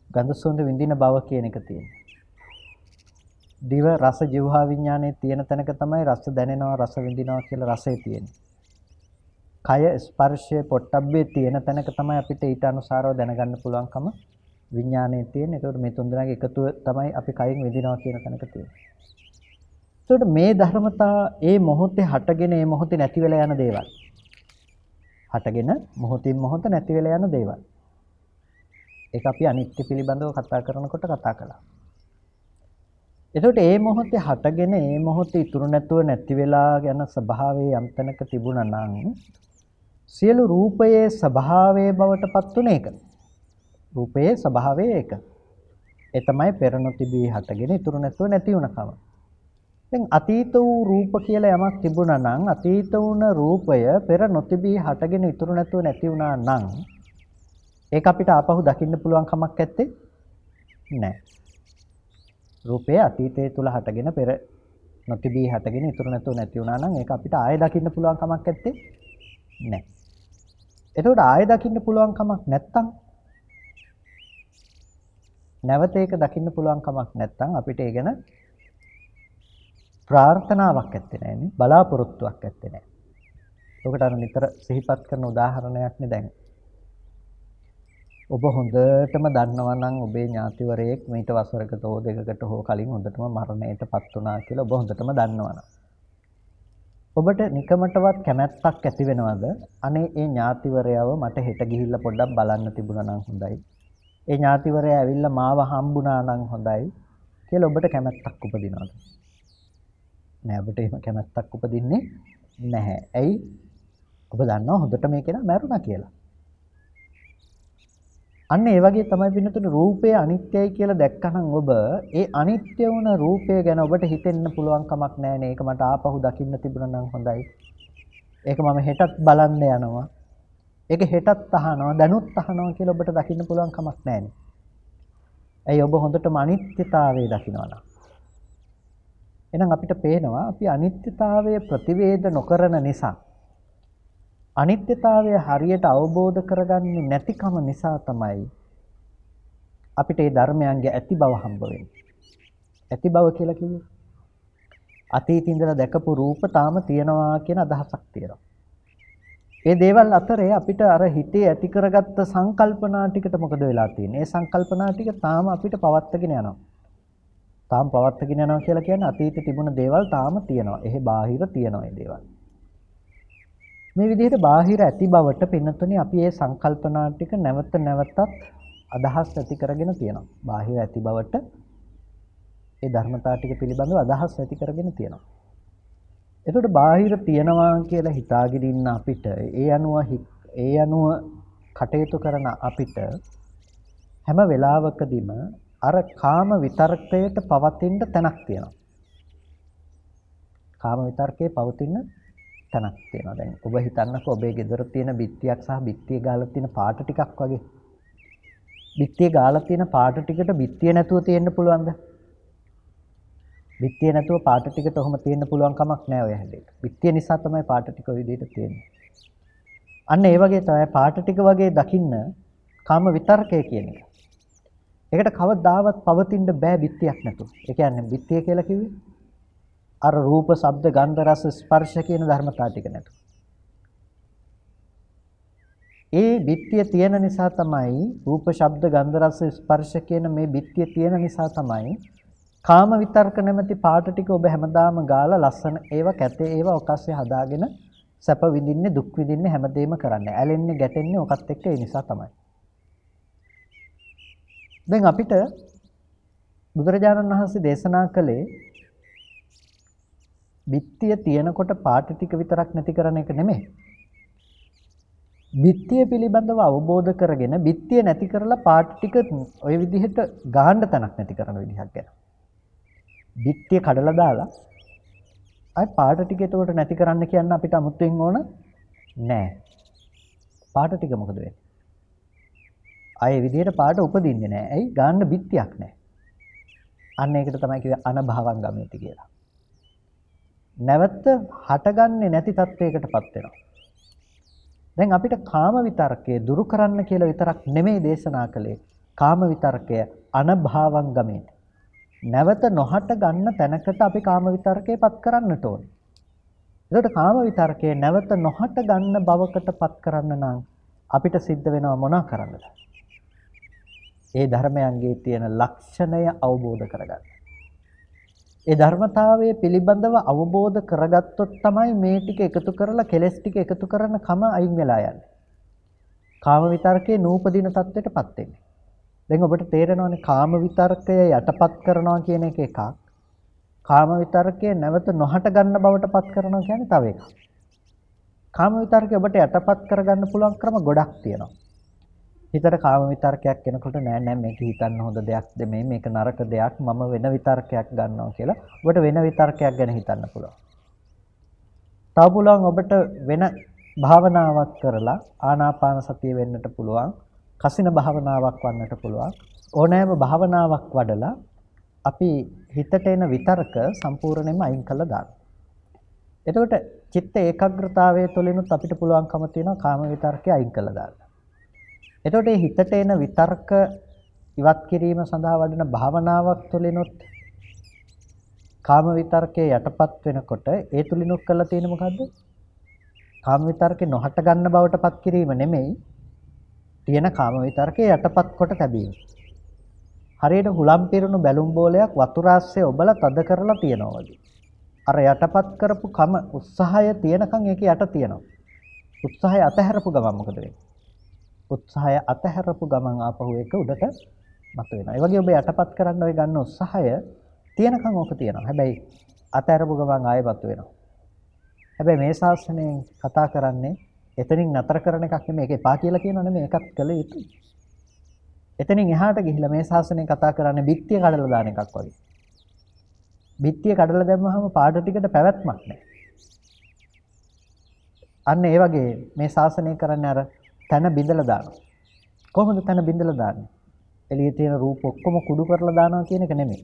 ගන්ධ සුවඳ විඳින බව කියන එක තියෙන්නේ. දිව රස જીවහා විඥානයේ තියෙන තැනක තමයි රස දැනෙනවා රස විඳිනවා කියලා රසය තියෙන්නේ. කය ස්පර්ශයේ පොට්ටබ්බේ තියෙන තැනක තමයි අපිට ඊට අනුසාරව දැනගන්න පුළුවන්කම විඥානයේ තියෙන. ඒකට මේ තුන් දෙනාගේ එකතුව තමයි අපි කයින් විඳිනවා කියන තැනක තියෙන්නේ. ඒකට මේ ධර්මතා ඒ මොහොතේ හටගෙන ඒ මොහොතේ නැති වෙලා යන දේවල්. හටගෙන මොහොතින් මොහොත නැති වෙලා යන දේවල්. ඒක අපි අනිත්‍ය පිළිබඳව කතා කරනකොට කතා කළා. එතකොට මේ මොහොතේ හටගෙන මේ මොහොතේ ඉතුරු නැතුව නැති වෙලා යන ස්වභාවයේ යම් තැනක තිබුණා නම් සියලු රූපයේ ස්වභාවයේ බවට පත්ුනේ ඒක. රූපයේ ස්වභාවය ඒක. ඒ තමයි පෙර නොතිබී හටගෙන ඉතුරු නැතුව නැති වුණකම. දැන් අතීත වූ රූප කියලා යමක් තිබුණා නම් අතීත වුණ රූපය පෙර නොතිබී හටගෙන ඉතුරු නැතුව නැති වුණා නම් ඒක අපිට ආපහු දකින්න පුළුවන් කමක් නැත්තේ නැහැ. රූපය අතීතයේ තුල හටගෙන පෙර නොතිබී හටගෙන ඉතුරු නැතුව නැති වුණා නම් ඒක අපිට ආයෙ දකින්න පුළුවන් කමක් නැත්තේ නැහැ. එතකොට ආයෙ දකින්න පුළුවන් කමක් නැත්තම් නැවත ඒක දකින්න පුළුවන් කමක් නැත්තම් අපිට ඒ ගැන ප්‍රාර්ථනාවක් ඇත්තේ නැහැනේ බලාපොරොත්තුවක් ඇත්තේ නැහැ. ඔකට අර නිතර සිහිපත් කරන උදාහරණයක් නේ දැන්. ඔබ හොඳටම දන්නවා නම් ඔබේ ඥාතිවරයෙක් මීට වසරකට හෝ දෙකකට හෝ කලින් හොඳටම මරණයටපත් වුණා කියලා ඔබ හොඳටම දන්නවනම් ඔබට නිකමටවත් කැමැත්තක් ඇති වෙනවද? අනේ ඒ ඥාතිවරයව මට හෙට ගිහිල්ලා පොඩ්ඩක් බලන්න තිබුණා නම් හොඳයි. ඒ ඥාතිවරයා ඇවිල්ලා මාව හම්බුණා නම් හොඳයි කියලා ඔබට කැමැත්තක් උපදිනවද? නෑ, ඔබට එහෙම කැමැත්තක් උපදින්නේ නැහැ. ඇයි? ඔබ දන්නවා හොඳට මේ කෙනා මැරුණා කියලා. අන්න ඒ වගේ තමයි පින්නතුනේ රූපය අනිත්‍යයි කියලා දැක්කනම් ඔබ ඒ අනිත්‍ය වුණ රූපය ගැන ඔබට හිතෙන්න පුළුවන් කමක් නැහැ නේ. ඒක මට ආපහු දකින්න තිබුණා නම් හොඳයි. ඒක මම හෙටත් බලන්න යනවා. ඒක හෙටත් අහනවා, දැනුත් අහනවා කියලා ඔබට දකින්න පුළුවන් කමක් නැහැ නේ. ඇයි ඔබ හොඳටම අනිත්‍යතාවය දකිනවා නම්. එහෙනම් අපිට පේනවා අපි අනිත්‍යතාවය ප්‍රතිවේද නොකරන නිසා අනිත්‍යතාවය හරියට අවබෝධ කරගන්නේ නැතිකම නිසා තමයි අපිට මේ ධර්මයන්ගේ ඇති බව හම්බ වෙන්නේ. ඇති බව කියලා කිව්වේ අතීතේ ඉඳලා දැකපු රූප තාම තියෙනවා කියන අදහසක් තියෙනවා. ඒ දේවල් අතරේ අපිට අර හිතේ ඇති කරගත්ත සංකල්පනා ටිකට මොකද වෙලා තියෙන්නේ? ඒ සංකල්පනා ටික තාම අපිට පවත්වාගෙන යනවා. තාම පවත්වාගෙන යනවා කියලා කියන්නේ අතීතේ තිබුණ දේවල් තාම තියෙනවා. එහි බාහිර තියෙනවා මේ දේවල්. මේ විදිහට බාහිර ඇති බවට පින්නතුනේ අපි මේ සංකල්පනා ටික නැවත නැවතත් අදහස් ඇති කරගෙන තියෙනවා. බාහිර ඇති බවට ඒ ධර්මතා ටික පිළිබඳව අදහස් ඇති කරගෙන තියෙනවා. එතකොට බාහිර තියනවා කියලා හිතාගෙන ඉන්න අපිට ඒ අනුව කටයුතු කරන අපිට හැම වෙලාවකදීම අර කාම විතර්කයට පවතින තැනක් තියෙනවා. කාම විතර්කයේ පවතින තැනක් තියෙනවා. දැන් ඔබ හිතන්නකෝ ඔබේ ගෙදර තියෙන බිත්තියක් සහ බිත්තිය ගාලා තියෙන පාට ටිකක් වගේ. බිත්තිය ගාලා තියෙන පාට ටිකට බිත්තිය නැතුව තියෙන්න පුළුවන්ද? බිත්තිය නැතුව පාට ටිකට ඔහොම තියෙන්න පුළුවන් කමක් නැහැ ඔය හැඩයට. බිත්තිය නිසා තමයි පාට ටික ඔය විදිහට තියෙන්නේ. අන්න ඒ වගේ තමයි පාට ටික වගේ දකින්න කාම විතර්කය කියන එක. ඒකට කවදාවත් පවතින්න බෑ බිත්තියක් නැතුව. ඒ කියන්නේ බිත්තිය කියලා කිව්වේ අර රූප, ශබ්ද, ගන්ධ, රස, ස්පර්ශ කියන ධර්මතා ටික නැතුව. ඒ බිත්තිය තියෙන නිසා තමයි රූප, ශබ්ද, ගන්ධ, රස, ස්පර්ශ කියන මේ බිත්තිය තියෙන නිසා තමයි කාම විතර්ක නැමැති පාට ටික ඔබ හැමදාම ගාලා ලස්සන ඒවා කැතේ ඒවා ඔකස්සේ හදාගෙන සැප විඳින්නේ දුක් විඳින්නේ හැමදේම කරන්නේ. ඇලෙන්නේ ගැටෙන්නේ ඔකත් එක්ක ඒ නිසා තමයි. දැන් අපිට බුදුරජාණන් වහන්සේ දේශනා කළේ බිත්තිය තියෙනකොට පාට ටික විතරක් නැති කරන එක නෙමෙයි. බිත්තිය පිළිබඳව අවබෝධ කරගෙන බිත්තිය නැති කරලා පාට ටික ওই විදිහට ගාන්න තැනක් නැති කරන විදිහක් ගැන. බිත්තිය කඩලා දාලා අය පාට ටික එතකොට නැති කරන්න කියන්න අපිට අමුතුවෙන් ඕන නෑ. පාට ටික මොකද වෙන්නේ? අය විදිහට පාට උපදින්නේ නෑ. ඇයි? ගාන්න බිත්තියක් නෑ. අන්න ඒකට තමයි කිව්වේ අනභවංගමේති කියලා. නැවත හටගන්නේ නැති තත්වයකටපත් වෙනවා. දැන් අපිට කාම විතර්කය දුරු කරන්න කියලා විතරක් නෙමෙයි දේශනා කළේ. කාම විතර්කය අනභවංගමේති. නැවත නොහට ගන්න තැනකට අපි කාම විතර්කයපත් කරන්නට ඕනේ. ඒකට කාම විතර්කයේ නැවත නොහට ගන්න බවකටපත් කරන්න නම් අපිට සිද්ධ වෙනවා මොනවා කරන්නද? ඒ ධර්මයන්ගේ තියෙන ලක්ෂණය අවබෝධ කරගන්න. ඒ ධර්මතාවයේ පිළිබඳව අවබෝධ කරගත්තොත් තමයි මේ ටික එකතු කරලා කෙලස් ටික එකතු කරන කම අයින් වෙලා යන්නේ. කාම විතර්කයේ නූපදින තත්ත්වයටපත් වෙන්නේ. දැන් ඔබට තේරෙනවනේ කාම විතර්කය යටපත් කරනවා කියන එක එකක්. කාම විතර්කය නැවත නොහට ගන්න බවට පත් කරනවා කියන්නේ තව එකක්. කාම විතර්කය ඔබට යටපත් කරගන්න පුළුවන් ක්‍රම ගොඩක් තියෙනවා. හිතට කාම විතර්කයක් එනකොට නෑ නෑ මේක හිතන්න හොඳ දෙයක් නෙමෙයි මේක නරක දෙයක් මම වෙන විතර්කයක් ගන්නවා කියලා ඔබට වෙන විතර්කයක් ගැන හිතන්න පුළුවන්. තව පුළුවන් ඔබට වෙන භාවනාවක් කරලා ආනාපාන සතිය වෙන්නට පුළුවන්. කසින භාවනාවක් වන්නට පුළුවන්. ඕනෑම භාවනාවක් වඩලා අපි හිතට එන විතර්ක සම්පූර්ණයෙන්ම අයින් කළා දාන්න. එතකොට චිත්ත ඒකාග්‍රතාවයේ තුලිනුත් අපිට පුළුවන්කම තියෙනවා කාම විතර්කය අයින් කළා දාන්න. එතකොට මේ හිතට එන විතර්ක ඉවත් කිරීම සඳහා වඩන භාවනාවක් තුලිනුත් කාම විතර්කයේ යටපත් වෙනකොට ඒ තුලිනුත් කළා තියෙන්නේ මොකද්ද? කාම විතර්කේ නොහට ගන්න බවට පත් කිරීම නෙමෙයි තියෙන කාම විතර්කේ යටපත් කොට තැබීම. හරියට හුලම් පිරුණු බැලුම් බෝලයක් වතුර ආස්සේ ඔබලා තද කරලා තියනවා වගේ. අර යටපත් කරපු කම උත්සාහය තියනකන් ඒක යට තියනවා. උත්සාහය අතහැරපු ගමන් මොකද වෙන්නේ? උත්සාහය අතහැරපු ගමන් ආපහු ඒක උඩට මතුවෙනවා. ඒ වගේ ඔබ යටපත් කරන්න ඔය ගන්න උත්සාහය තියනකන් ඕක තියනවා. හැබැයි අතහැරපු ගමන් ආයෙ මතුවෙනවා. හැබැයි මේ ශාස්ත්‍රයෙන් කතා කරන්නේ එතනින් නතර කරන එකක් නෙමෙයි. ඒක එපා කියලා කියනව නෙමෙයි. ඒකත් කළ යුතුයි. එතනින් එහාට ගිහිල්ලා මේ ශාස්ත්‍රයෙන් කතා කරන්නේ බිත්තිය කඩලා දාන එකක් වගේ. බිත්තිය කඩලා දැම්මහම පාට ටිකට පැවැත්මක් නැහැ. අන්න ඒ වගේ මේ ශාසනය කරන්නේ අර තන බිඳලා දානවා. කොහොමද තන බිඳලා දාන්නේ? එළියේ තියෙන රූප ඔක්කොම කුඩු කරලා දානවා කියන එක නෙමෙයි.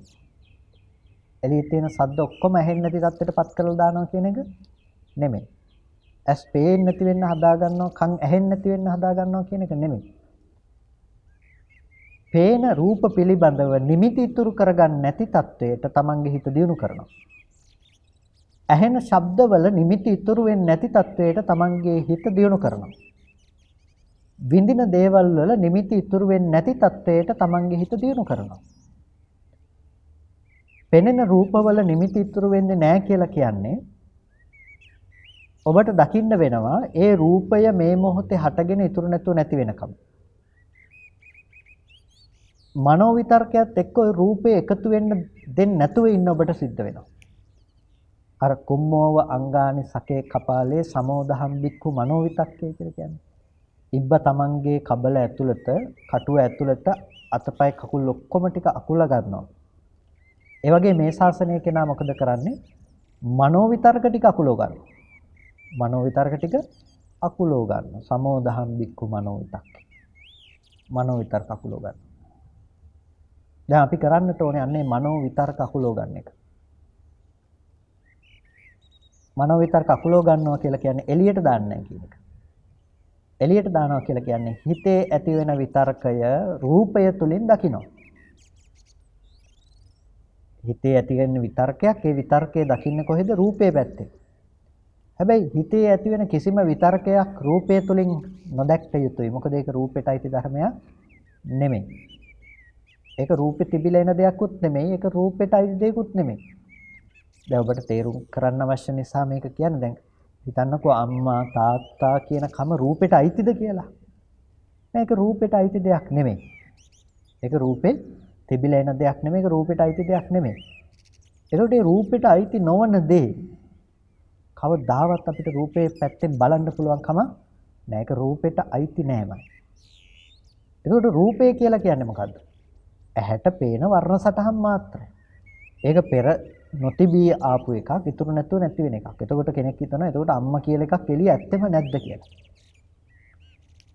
එළියේ තියෙන ශබ්ද ඔක්කොම ඇහෙන්නේ නැති තත්ත්වයටපත් කරලා දානවා කියන එක නෙමෙයි. ඇස් පේන්නේ නැති වෙන්න හදා ගන්නවා, කන් ඇහෙන්නේ නැති වෙන්න හදා ගන්නවා කියන එක නෙමෙයි. පේන රූප පිළිබඳව නිමිති ඉතුරු කරගන්න නැති තත්වයට තමන්ගේ හිත දියුණු කරනවා. ඇහෙන ශබ්දවල නිමිති ඉතුරු වෙන්නේ නැති තත්වයට තමන්ගේ හිත දියුණු කරනවා. විඳින දේවල් වල නිමිති ඉතුරු වෙන්නේ නැති තත්වයට තමන්ගේ හිත දියුණු කරනවා. පෙනෙන රූපවල නිමිති ඉතුරු වෙන්නේ නැහැ කියලා කියන්නේ ඔබට දකින්න වෙනවා ඒ රූපය මේ මොහොතේ හටගෙන ඉතුරු නැතුව නැති වෙනකම්. මනෝ විතර්කයක් එක්ක ওই රූපේ එකතු වෙන්න දෙන්නේ නැතුව ඉන්න ඔබට සිද්ධ වෙනවා. අර කුම්මෝව අංගානි සකේ කපාලේ සමෝදහම් බික්ඛු මනෝ විතක්කේ කියලා කියන්නේ. ඉබ්බ තමන්ගේ කබල ඇතුළත, කටුව ඇතුළත අතපය කකුල් ඔක්කොම ටික අකුලා ගන්නවා. ඒ වගේ මේ ශාසනයේ කෙනා මොකද කරන්නේ? මනෝ විතර්ක ටික අකුලව ගන්නවා. මනෝ විතර්ක ටික අකුලෝ ගන්න. සමෝදහම් බික්කු මනෝ විතක්ක. මනෝ විතර්ක අකුලෝ ගන්න. දැන් අපි කරන්නට ඕනේ අන්නේ මනෝ විතර්ක අකුලෝ ගන්න එක. මනෝ විතර්ක අකුලෝ ගන්නවා කියලා කියන්නේ එළියට දාන්න නැහැ කියන එක. එළියට දානවා කියලා කියන්නේ හිතේ ඇති වෙන විතර්කය රූපය තුලින් දකිනවා. හිතේ ඇති වෙන විතර්කයක් ඒ විතර්කයේ දකින්නේ කොහෙද? රූපේ පැත්තේ. හැබැයි හිතේ ඇති වෙන කිසිම විතර්කයක් රූපය තුලින් නොදැක්ක යුතුයි. මොකද ඒක රූපෙට අයිති ධර්මයක් නෙමෙයි. ඒක රූපෙ තිබිලා එන දෙයක්වත් නෙමෙයි. ඒක රූපෙට අයිති දෙයක්වත් නෙමෙයි. දැන් ඔබට තේරුම් කරන්න අවශ්‍ය නිසා මේක කියන්නේ. දැන් හිතන්නකෝ අම්මා තාත්තා කියන කම රූපෙට අයිතිද කියලා. මේක රූපෙට අයිති දෙයක් නෙමෙයි. ඒක රූපේ තිබිලා එන දෙයක් නෙමෙයි. ඒක රූපෙට අයිති දෙයක් නෙමෙයි. ඒකට මේ රූපෙට අයිති නොවන දේ කවදාවත් අපිට රූපේ පැත්තෙන් බලන්න පුළුවන් කම නෑ. ඒක රූපෙට අයිති නෑමයි. ඒකට රූපය කියලා කියන්නේ මොකද්ද? ඇහැට පේන වර්ණ සටහන් මාත්‍රයි. ඒක පෙර නොතිබී ආපු එකක්, ඉතුරු නැතුව නැති වෙන එකක්. එතකොට කෙනෙක් හිතනවා එතකොට අම්මා කියලා එකක් එළිය ඇත්තෙම නැද්ද කියලා.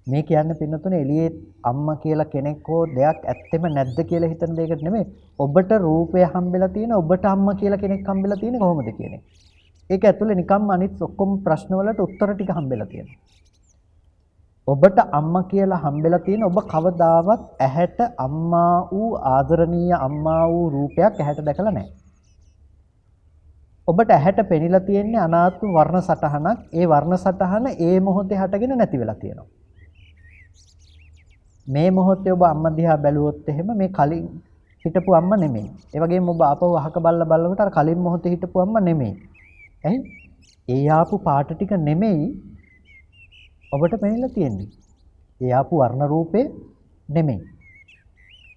මේ කියන්නේ පින්නතුනේ එළියේ අම්මා කියලා කෙනෙක් හෝ දෙයක් ඇත්තෙම නැද්ද කියලා හිතන දෙයකට නෙමෙයි. ඔබට රූපය හම්බෙලා තියෙන, ඔබට අම්මා කියලා කෙනෙක් හම්බෙලා තියෙන්නේ කොහොමද කියන්නේ. ඒක ඇතුලේ නිකම්ම අනිත් ඔක්කොම ප්‍රශ්න වලට උත්තර ටික හම්බෙලා තියෙනවා. ඔබට අම්මා කියලා හම්බෙලා තියෙන ඔබ කවදාවත් ඇහැට අම්මා වූ ආදරණීය අම්මා වූ රූපයක් ඇහැට දැකලා නැහැ. ඔබට ඇහැට පෙනිලා තියෙන්නේ අනාත්ම වර්ණ සටහනක්. ඒ වර්ණ සටහන ඒ මොහොතේ හටගෙන නැති වෙලා තියෙනවා. මේ මොහොතේ ඔබ අම්මා දිහා බැලුවොත් එහෙම මේ කලින් හිටපු අම්මා නෙමෙයි. ඒ වගේම ඔබ ආපහු අහක බලනකොට අර කලින් මොහොතේ හිටපු අම්මා නෙමෙයි. ඇයි? ඒ ආපු පාට ටික නෙමෙයි ඔබට පෙනිලා තියෙන්නේ. ඒ ආපු වර්ණ රූපේ නෙමෙයි.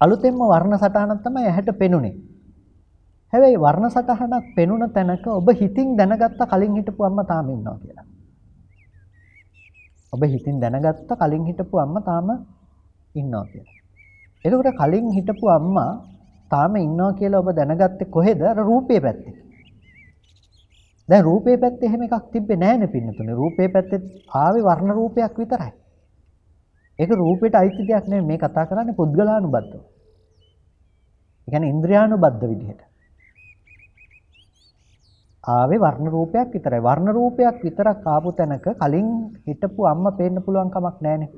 අලුතෙන්ම වර්ණ සටහනක් තමයි ඇහැට පෙනුනේ. හැබැයි වර්ණ සටහනක් පෙනුන තැනක ඔබ හිතින් දැනගත්ත කලින් හිටපු අම්මා තාම ඉන්නවා කියලා. ඔබ හිතින් දැනගත්ත කලින් හිටපු අම්මා තාම ඉන්නවා කියලා. එතකොට කලින් හිටපු අම්මා තාම ඉන්නවා කියලා ඔබ දැනගත්තේ කොහෙද? අර රූපේ පැත්තේ. දැන් රූපේ පැත්තේ එහෙම එකක් තිබ්බේ නැහැනේ පින්නතුනේ. රූපේ පැත්තේ ආවේ වර්ණ රූපයක් විතරයි. ඒක රූපෙට අයිති දෙයක් නෙමෙයි. මේ කතා කරන්නේ පුද්ගලානුබද්ධව. ඒ කියන්නේ ඉන්ද්‍රියානුබද්ධ විදිහට. ආවේ වර්ණ රූපයක් විතරයි. වර්ණ රූපයක් විතරක් ආපු තැනක කලින් හිටපු අම්මා පේන්න පුළුවන් කමක් නැහැනේ.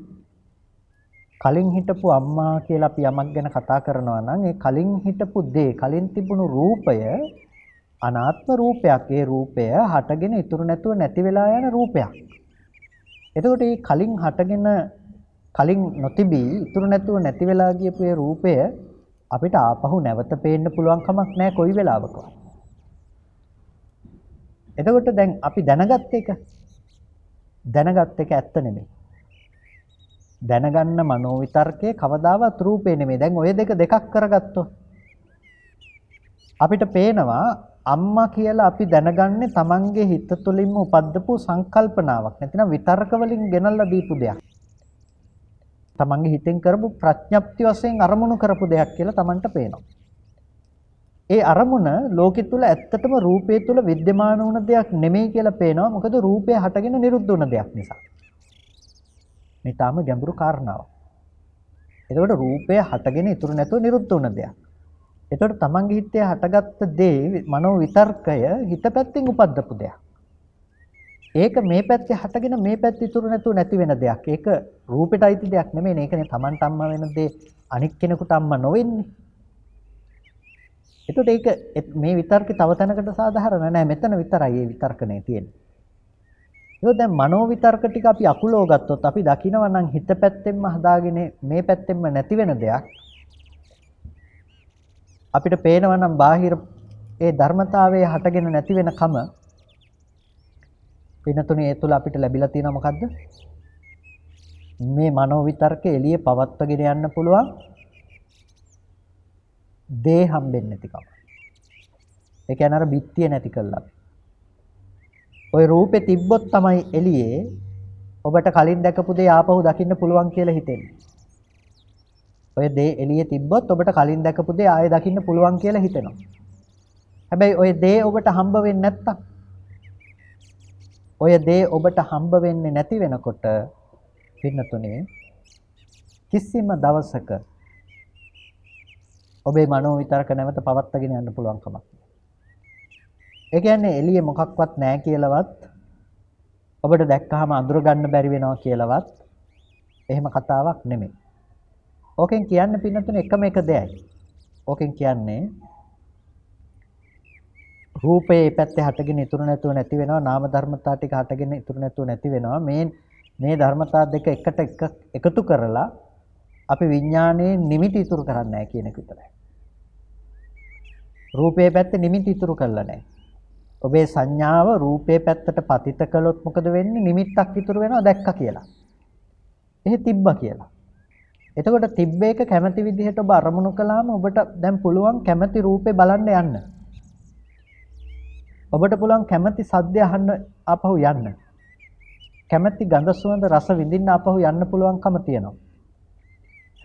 කලින් හිටපු අම්මා කියලා අපි යමක් ගැන කතා කරනවා නම් ඒ කලින් හිටපු දේ, කලින් තිබුණු රූපය අනාත්ම රූපයක්. ඒ රූපය හටගෙන ඉතුරු නැතුව නැති වෙලා යන රූපයක්. එතකොට මේ කලින් හටගෙන කලින් නොතිබී ඉතුරු නැතුව නැති වෙලා ගියපු ඒ රූපය අපිට ආපහු නැවත පේන්න පුළුවන් කමක් නැහැ කොයි වෙලාවකවත්. එතකොට දැන් අපි දැනගත්ත එක ඇත්ත නෙමෙයි. දැනගන්න මනෝ විතර්කයේ කවදාවත් රූපේ නෙමෙයි. දැන් ඔය දෙකක් කරගත්තොත් අපිට පේනවා අම්මා කියලා අපි දැනගන්නේ තමන්ගේ හිත තුළින්ම උපද්දපු සංකල්පනාවක්. නැතිනම් විතර්ක වලින් ගෙනල්ලා දීපු දෙයක්. තමන්ගේ හිතෙන් කරපු ප්‍රඥප්ති වශයෙන් අරමුණු කරපු දෙයක් කියලා තමන්ට පේනවා. ඒ අරමුණ ලෝකෙ තුල ඇත්තටම රූපේ තුල विद्यमान වුණ දෙයක් නෙමෙයි කියලා පේනවා. මොකද රූපය හටගෙන නිරුද්ධ වුණ දෙයක් නිසා. මේ තාම ගැඹුරු කාරණාවක්. එතකොට රූපය හටගෙන ඉතුරු නැතුව නිරුද්ධ වුණ දෙයක්. එතකොට තමන්ගේ හිතේ හටගත්ත දේ මනෝ විතර්කය හිත පැත්තෙන් උපද්දපු දෙයක්. ඒක මේ පැත්තේ හටගෙන මේ පැත්තේ ඉතුරු නැතුව නැති වෙන දෙයක්. ඒක රූපෙට අයිති දෙයක් නෙමෙයි. ඒකනේ තමන්ට අම්මා වෙන දේ අනික් කෙනෙකුට අම්මා නොවෙන්නේ. එතකොට ඒක මේ විතර්කේ තව තැනකට සාධාරණ නැහැ. මෙතන විතරයි මේ විතර්කනේ තියෙන්නේ. ඒක දැන් මනෝ විතර්ක ටික අපි අකුලව ගත්තොත් අපි දකිනවා නම් හිත පැත්තෙන්ම හදාගෙන මේ පැත්තෙන්ම නැති වෙන දෙයක් අපිට පේනවා නම් බාහිර ඒ ධර්මතාවයේ හටගෙන නැති වෙන කම පිනතුනේ ඒ තුල අපිට ලැබිලා තියෙනවා මොකද්ද? මේ මනෝ විතර්ක එළියේ පවත්වාගෙන යන්න පුළුවන් දේ හම්බෙන්නේ නැතිකම. ඒ කියන්නේ අර බිත්තිය නැති කළා. ওই රූපේ තිබ්බොත් තමයි එළියේ ඔබට කලින් දැකපු දේ ආපහු දකින්න පුළුවන් කියලා හිතෙන්නේ. ඔය දේ එළියේ තිබ්බොත් ඔබට කලින් දැකපු දේ ආයෙ දකින්න පුළුවන් කියලා හිතෙනවා. හැබැයි ඔය දේ ඔබට හම්බ වෙන්නේ නැත්තම් ඔය දේ ඔබට හම්බ වෙන්නේ නැති වෙනකොට පින්නතුනේ කිසිම දවසක ඔබේ මනෝ විතරක නැවත පවත්වාගෙන යන්න පුළුවන් කමක් නැහැ. ඒ කියන්නේ එළියේ මොකක්වත් නැහැ කියලාවත් ඔබට දැක්කහම අඳුර ගන්න බැරි වෙනවා කියලාවත් එහෙම කතාවක් නෙමෙයි. ඕකෙන් කියන්නේ පින්නතුනේ එකම එක දෙයයි. ඕකෙන් කියන්නේ රූපේ පැත්තේ හටගෙන ඉතුරු නැතුව නැති වෙනවා, නාම ධර්මතා ටික හටගෙන ඉතුරු නැතුව නැති වෙනවා. මේ ධර්මතා දෙක එකට එකතු කරලා අපි විඥානයේ නිමිති ඉතුරු කරන්නේ නැහැ කියන එක විතරයි. රූපේ පැත්තේ නිමිති ඉතුරු කරලා නැහැ. ඔබේ සංඥාව රූපේ පැත්තට පතිත කළොත් මොකද වෙන්නේ? නිමිත්තක් ඉතුරු වෙනවා දැක්කා කියලා. එහෙ තිබ්බා කියලා. එතකොට තිබ්බ එක කැමැති විදිහට ඔබ අරමුණු කළාම ඔබට දැන් පුළුවන් කැමැති රූපේ බලන්න යන්න. ඔබට පුළුවන් කැමැති සද්දය අහන්න ආපහු යන්න. කැමැති ගඳ සුවඳ රස විඳින්න ආපහු යන්න පුළුවන්කම තියෙනවා.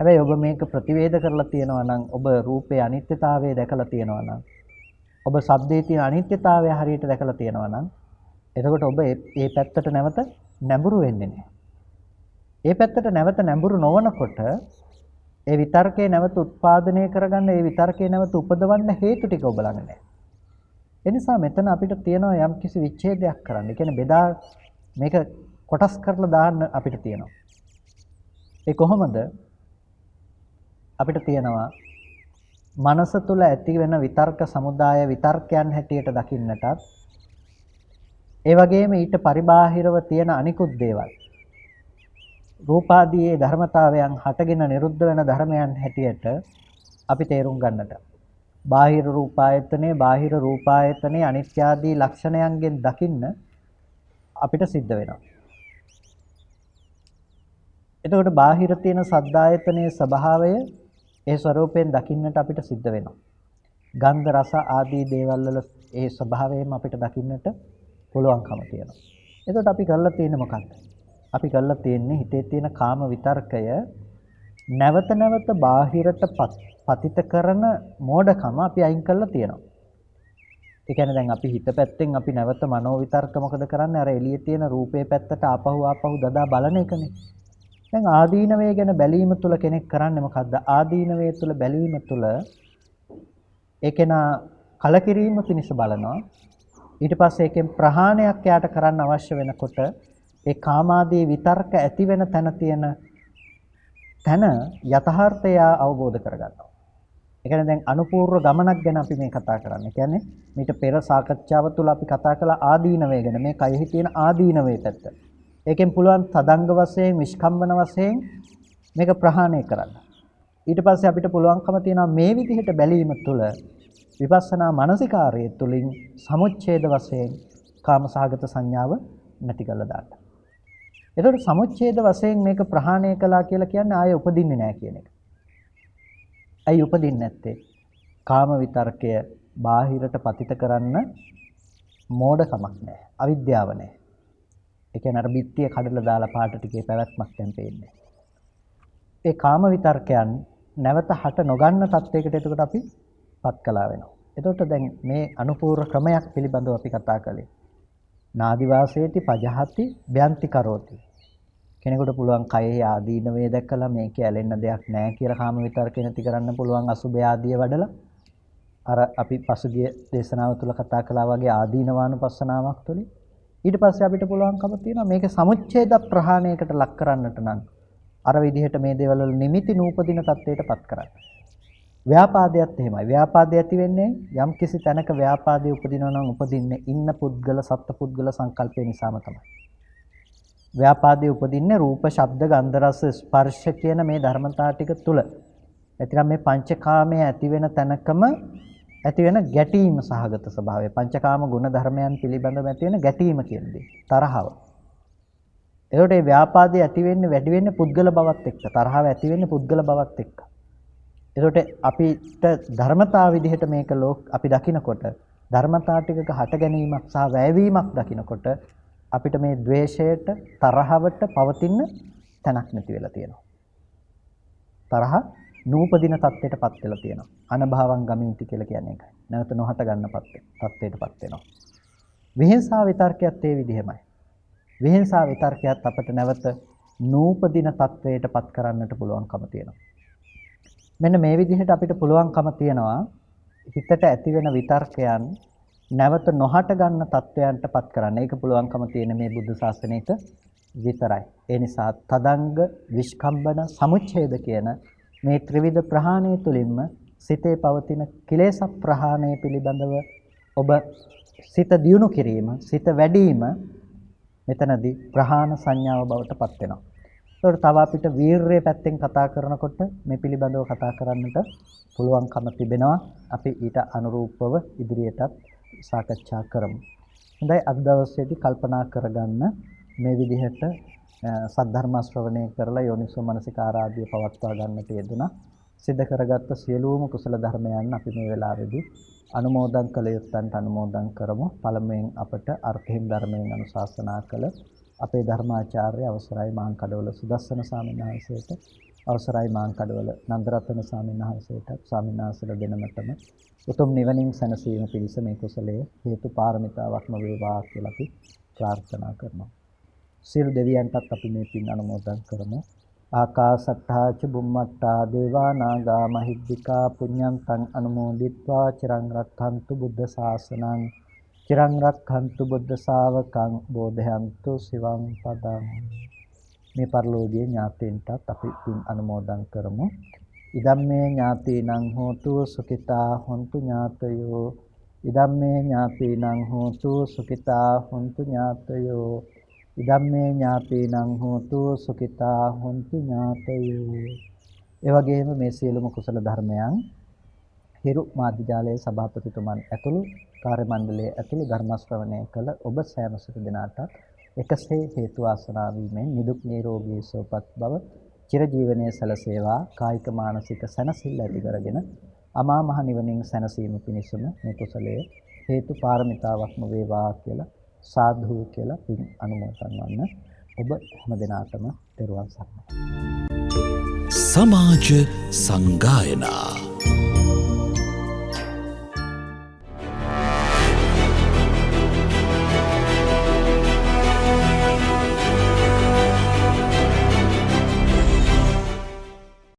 හැබැයි ඔබ මේක ප්‍රතිවේධ කරලා තියෙනවා නම්, ඔබ රූපේ අනිත්‍යතාවය දැකලා තියෙනවා නම්, ඔබ ශබ්දයේ තියෙන අනිත්‍යතාවය හරියට දැකලා තියෙනවා නම්, එතකොට ඔබ මේ පැත්තට නැවත නැඹුරු වෙන්නේ නැහැ. මේ පැත්තට නැවත නැඹුරු නොවනකොට ඒ විතර්කේ නැවත උත්පාදනය කරගන්න, ඒ විතර්කේ නැවත උපදවන්න හේතු ටික ඔබ ළඟ නැහැ. ඒ නිසා මෙතන අපිට තියෙනවා යම් කිසි විච්ඡේදයක් කරන්න. ඒ කියන්නේ බෙදා මේක කොටස් කරලා දාන්න අපිට තියෙනවා. ඒ කොහොමද? අපිට තියෙනවා මනස තුල ඇති වෙන විතර්ක සමුදාය විතර්කයන් හැටියට දකින්නටත්, ඒ වගේම ඊට පරිබාහිරව තියෙන අනිකුත් දේවල් රූපාදී ධර්මතාවයන් හටගෙන නිරුද්ධ වෙන ධර්මයන් හැටියට අපි තේරුම් ගන්නට, බාහිර රූපායතනේ බාහිර රූපායතනේ අනිත්‍ය ආදී ලක්ෂණයන්ගෙන් දකින්න අපිට සිද්ධ වෙනවා. එතකොට බාහිර තියෙන සද්දායතනයේ ස්වභාවය ඒ ස්වરૂපයෙන් දකින්නට අපිට සිද්ධ වෙනවා. ගන්ධ රස ආදී දේවල් වල ඒ ස්වභාවයෙන් අපිට දකින්නට පුළුවන්කම තියෙනවා. එතකොට අපි කරලා තියෙන්නේ මොකක්ද? අපි කරලා තියෙන්නේ හිතේ තියෙන කාම විතර්කය නැවත නැවත බාහිරට පතිත කරන මෝඩකම අපි අයින් කරලා තියෙනවා. ඒ කියන්නේ දැන් අපි හිත පැත්තෙන් අපි නැවත මනෝ විතර්ක මොකද කරන්නේ? අර එළියේ තියෙන රූපේ පැත්තට ආපහු දදා බලන එකනේ. දැන් ආදීනවය ගැන බැලීම තුළ කෙනෙක් කරන්නේ මොකද්ද? ආදීනවය තුළ බැලීම තුළ ඒකේනා කලකිරීම පිණිස බලනවා. ඊට පස්සේ ඒකෙන් ප්‍රහාණයක් යාට කරන්න අවශ්‍ය වෙනකොට ඒ කාමාදී විතර්ක ඇති වෙන තැන තියෙන තැන යථාර්ථය අවබෝධ කරගන්නවා. ඒ කියන්නේ දැන් අනුපූර්ව ගමනක් ගැන අපි මේ කතා කරන්නේ. කියන්නේ මීට පෙර සාකච්ඡාව තුළ අපි කතා කළ ආදීනවය ගැන, මේ කයෙහි තියෙන ආදීනවය පැත්ත. ඒකෙන් පුළුවන් තදංග වශයෙන්, විස්කම්බන වශයෙන් මේක ප්‍රහාණය කරන්න. ඊට පස්සේ අපිට පුළුවන්කම තියෙනවා මේ විදිහට බැලීම තුළ විපස්සනා මානසිකාරය තුළින් සමුච්ඡේද වශයෙන් කාමසහගත සංඥාව නැති කරලා දාන්න. එතකොට සමුච්ඡේද වශයෙන් මේක ප්‍රහාණය කළා කියලා කියන්නේ ආයෙ උපදින්නේ නැහැ කියන එක. ඇයි උපදින්නේ නැත්තේ? කාම විතර්කය බාහිරට පතිත කරන්න මෝඩකමක් නැහැ. අවිද්‍යාව නැහැ. ඒ කියන්නේ අර බිත්තිය කඩලා දාලා පාට ටිකේ පැවැත්මක් දැන් පේන්නේ. ඒ කාම විතර්කයන් නැවත හට නොගන්න තත්යකට එතකොට අපි පත් කළා වෙනවා. එතකොට දැන් මේ අනුපූර්ව ක්‍රමයක් පිළිබඳව අපි කතා කළේ. නාදි වාසේති පජහති බ්‍යන්ති කරෝති. කෙනෙකුට පුළුවන් කයෙහි ආදීනවේ දැකලා මේකේ ඇලෙන්න දෙයක් නැහැ කියලා කාම විතර්කේ නැති කරන්න පුළුවන් අසුභය ආදිය වඩලා අර අපි පසුගිය දේශනාව තුළ කතා කළා වගේ ආදීනවානුපස්සනාවක් තුළින් ඊට පස්සේ අපිට පුළුවන්කම තියෙනවා මේක සමුච්ඡේද ප්‍රහාණයකට ලක් කරන්නට නම් අර විදිහට මේ දේවල් වල නිමිති නූපදින තත්ත්වයටපත් කරන්න. ව්‍යාපාදයක් එහෙමයි. ව්‍යාපාදය ඇති වෙන්නේ යම් කිසි තැනක ව්‍යාපාදයේ උපදිනවා නම් උපදින්නේ ඉන්න පුද්ගල සත්පුද්ගල සංකල්පය නිසාම තමයි. ව්‍යාපාදයේ උපදින්නේ රූප, ශබ්ද, ගන්ධ, රස, ස්පර්ශ කියන මේ ධර්මතා ටික තුල. එතන මේ පංචකාමයේ ඇති වෙන තැනකම ඇති වෙන ගැටීම සහගත ස්වභාවය. පංචකාම ගුණ ධර්මයන් පිළිබඳව ඇති වෙන ගැටීම කියන්නේ තරහව. ඒකට මේ ව්‍යාපාදයේ ඇති වෙන්නේ වැඩි වෙන්නේ පුද්ගල බවත් එක්ක. තරහව ඇති වෙන්නේ පුද්ගල බවත් එක්ක. ඒකට අපිට ධර්මතා විදිහට මේක අපි දකිනකොට ධර්මතා ටිකක හට ගැනීමක් සහ වැයවීමක් දකිනකොට අපිට මේ ද්වේෂයට තරහවට පවතින තැනක් නැති වෙලා තියෙනවා. තරහ නූපදින තත්ත්වයටපත් වෙලා තියෙනවා. අනභවං ගමීති කියලා කියන්නේ ඒකයි. නැවත නොහට ගන්න තත්ත්වයටපත් වෙනවා. විහිංසාව විතර්කයත් ඒ විදිහමයි. විහිංසා විතර්කයත් අපට නැවත නූපදින තත්වයට පත් කරන්නට පුළුවන්කම තියෙනවා. මෙන්න මේ විදිහට අපිට පුළුවන්කම තියෙනවා හිතට ඇති වෙන විතර්කයන් නැවත නොහට ගන්න තත්වයන්ට පත් කරන්න. ඒක පුළුවන්කම තියෙන මේ බුද්ධ ශාසනයක විතරයි. ඒ නිසා තදංග විස්කම්බන සමුච්ඡේද කියන මේ ත්‍රිවිධ ප්‍රහාණය තුළින්ම සිතේ පවතින කිලේශ ප්‍රහාණය පිළිබඳව ඔබ සිත දියුණු කිරීම, සිත වැඩිම මෙතනදී ප්‍රහාණ සංඥාව බවට පත් වෙනවා. ඒකට තව අපිට වීරය පැත්තෙන් කතා කරනකොට මේ පිළිබඳව කතා කරන්නට පුළුවන්කම තිබෙනවා. අපි ඊට අනුරූපව ඉදිරියටත් සාකච්ඡා කරමු. හොඳයි, අද දවසේදී කල්පනා කරගන්න මේ විදිහට සද්ධර්ම ශ්‍රවණය කරලා යෝනිසෝ මනසිකාරාදී පවත්වා ගන්නට යෙදුණා. සිද්ධ කරගත්ත සියලුම කුසල ධර්මයන් අපි මේ වෙලාවේදී අනුමෝදන් කළ යුත්තන්ට අනුමෝදන් කරමු. පළමුවෙන් අපට අර්ථයෙන් ධර්මයෙන් අනුශාසනා කළ අපේ ධර්මාචාර්ය අවසරයි මාංකඩවල සුදස්සන ස්වාමීන් වහන්සේට, අවසරයි මාංකඩවල නන්දරත්න ස්වාමීන් වහන්සේට, ස්වාමීන් වහන්සේලා දෙනමතම උතුම් නිවනින් සැනසීම පිණිස මේ කුසලයේ හේතු පාරමිතාවක්ම වේවා කියලා අපි ප්‍රාර්ථනා කරනවා. සියලු දෙවියන්ටත් අපි මේ පින් අනුමෝදන් කරමු. ආකාසට්ඨා ච බුම්මට්ඨා දේවා නාග මහිද්దికා පුඤ්ඤන්තං අනුමෝදිත්වා චිරං රක්ඛන්තු බුද්ධ ශාසනං චිරං රක්ඛන්තු බුද්ධ ශාවකං බෝධයන්තු සිවං පදං. මේ පරිලෝකීය ඥාතීන්ටත් අපි පින් අනුමෝදන් කරමු. ඉදම්මේ ඥාතීනං හෝතු සුඛිතා හොන්තු ඥාතයෝ. ඉදම්මේ ඥාතීනං හෝතු සුඛිතා හොන්තු ඥාතයෝ. ඉදම්මේ ඥාතීනං හෝතු සුඛිතා හොන්තු ඥාතයෝ. ඒ වගේම මේ සියලුම කුසල ධර්මයන් හිරු මාධ්‍යාලයේ සභාපතිතුමන් ඇතුළු කාර්ය මණ්ඩලයේ ඇතුළු ධර්ම ශ්‍රවණය කළ ඔබ සෑම සිට දිනාටත් එකසේ හේතු වාසනා වීමෙන් නිදුක් නිරෝගී සුවපත් බව චිරජීවනයේ සැලසේවා. කායික මානසික සැනසෙල්ල ඇති කරගෙන අමා මහ නිවනින් සැනසීම පිණිසම මේ කුසලයේ හේතු පාරමිතාවක්ම වේවා කියලා සාදු කියලා පින් අනුමෝදන් වන්න. ඔබ හැම දිනාටම තෙරුවන් සරණයි. සමාජ සංගායනා